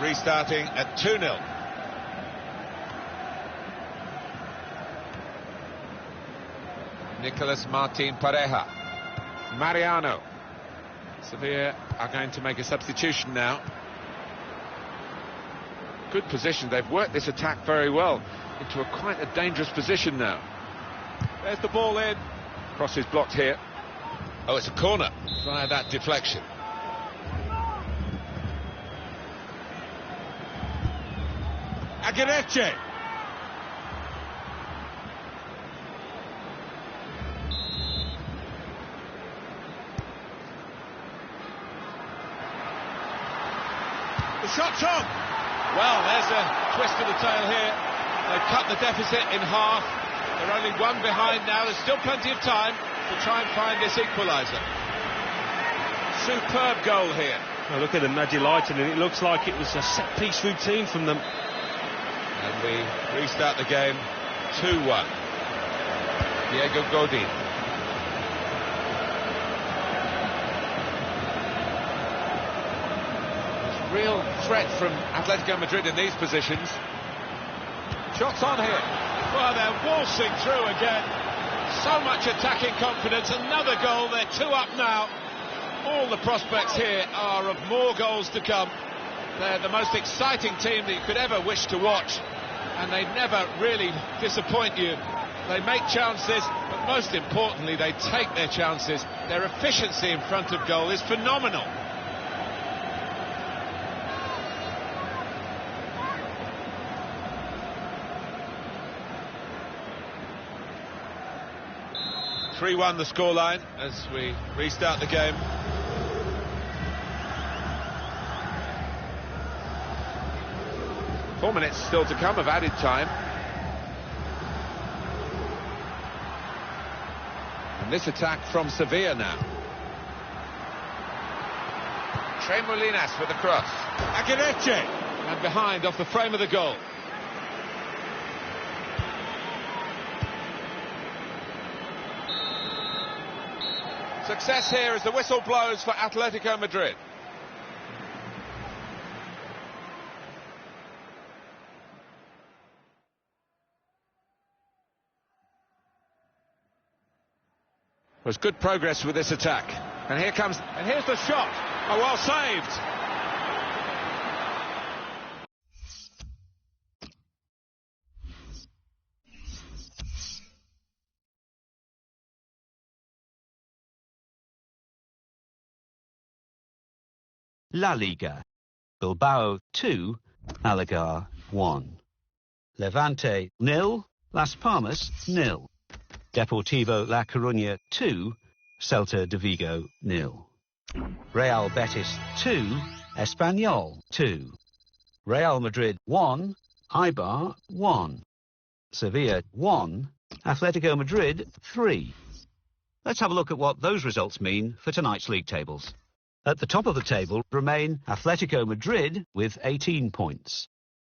Restarting at 2-0. Nicolas Martin Pareja. Mariano. Sevilla are going to make a substitution now. Good position. They've worked this attack very well into quite a dangerous position now. There's the ball in. Cross is blocked here. Oh, it's a corner via that deflection. Aguirre. The shot's on. Well, there's a twist of the tail here. They've cut the deficit in half. They're only 1 behind now. There's still plenty of time to try and find this equaliser. Superb goal here. Well, look at them, they're delighted, and it looks like it was a set-piece routine from them. And we restart the game 2-1. Diego Godin. There's real threat from Atletico Madrid in these positions. Shots on here. Well, they're waltzing through again. So much attacking confidence. Another goal. They're 2 up now. All the prospects here are of more goals to come. They're the most exciting team that you could ever wish to watch, and they never really disappoint you. They make chances, but most importantly, they take their chances. Their efficiency in front of goal is phenomenal. 3-1 the scoreline as we restart the game. Four minutes still to come of added time. And this attack from Sevilla now. Trey Molinas with the cross. Aguirre. And behind off the frame of the goal. Success here as the whistle blows for Atletico Madrid. There's good progress with this attack. And here's the shot. Oh, well saved. La Liga. Bilbao 2, Malaga 1. Levante 0, Las Palmas 0. Deportivo La Coruña 2, Celta de Vigo 0. Real Betis 2, Espanyol 2. Real Madrid 1, Eibar 1. Sevilla 1, Atletico Madrid 3. Let's have a look at what those results mean for tonight's league tables. At the top of the table remain Atletico Madrid with 18 points.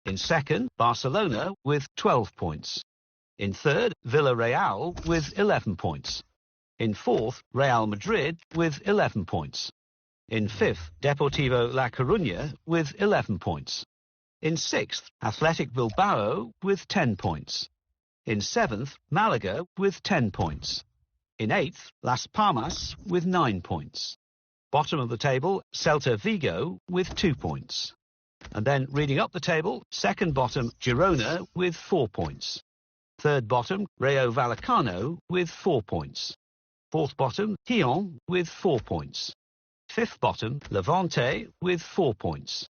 In second, Barcelona with 12 points. In third, Villarreal with 11 points. In fourth, Real Madrid with 11 points. In fifth, Deportivo La Coruña with 11 points. In sixth, Athletic Bilbao with 10 points. In seventh, Malaga with 10 points. In eighth, Las Palmas with 9 points. Bottom of the table, Celta Vigo with 2 points. And then reading up the table, second bottom, Girona with 4 points. Third bottom, Rayo Vallecano with 4 points. Fourth bottom, Lyon with 4 points. Fifth bottom, Levante with 4 points.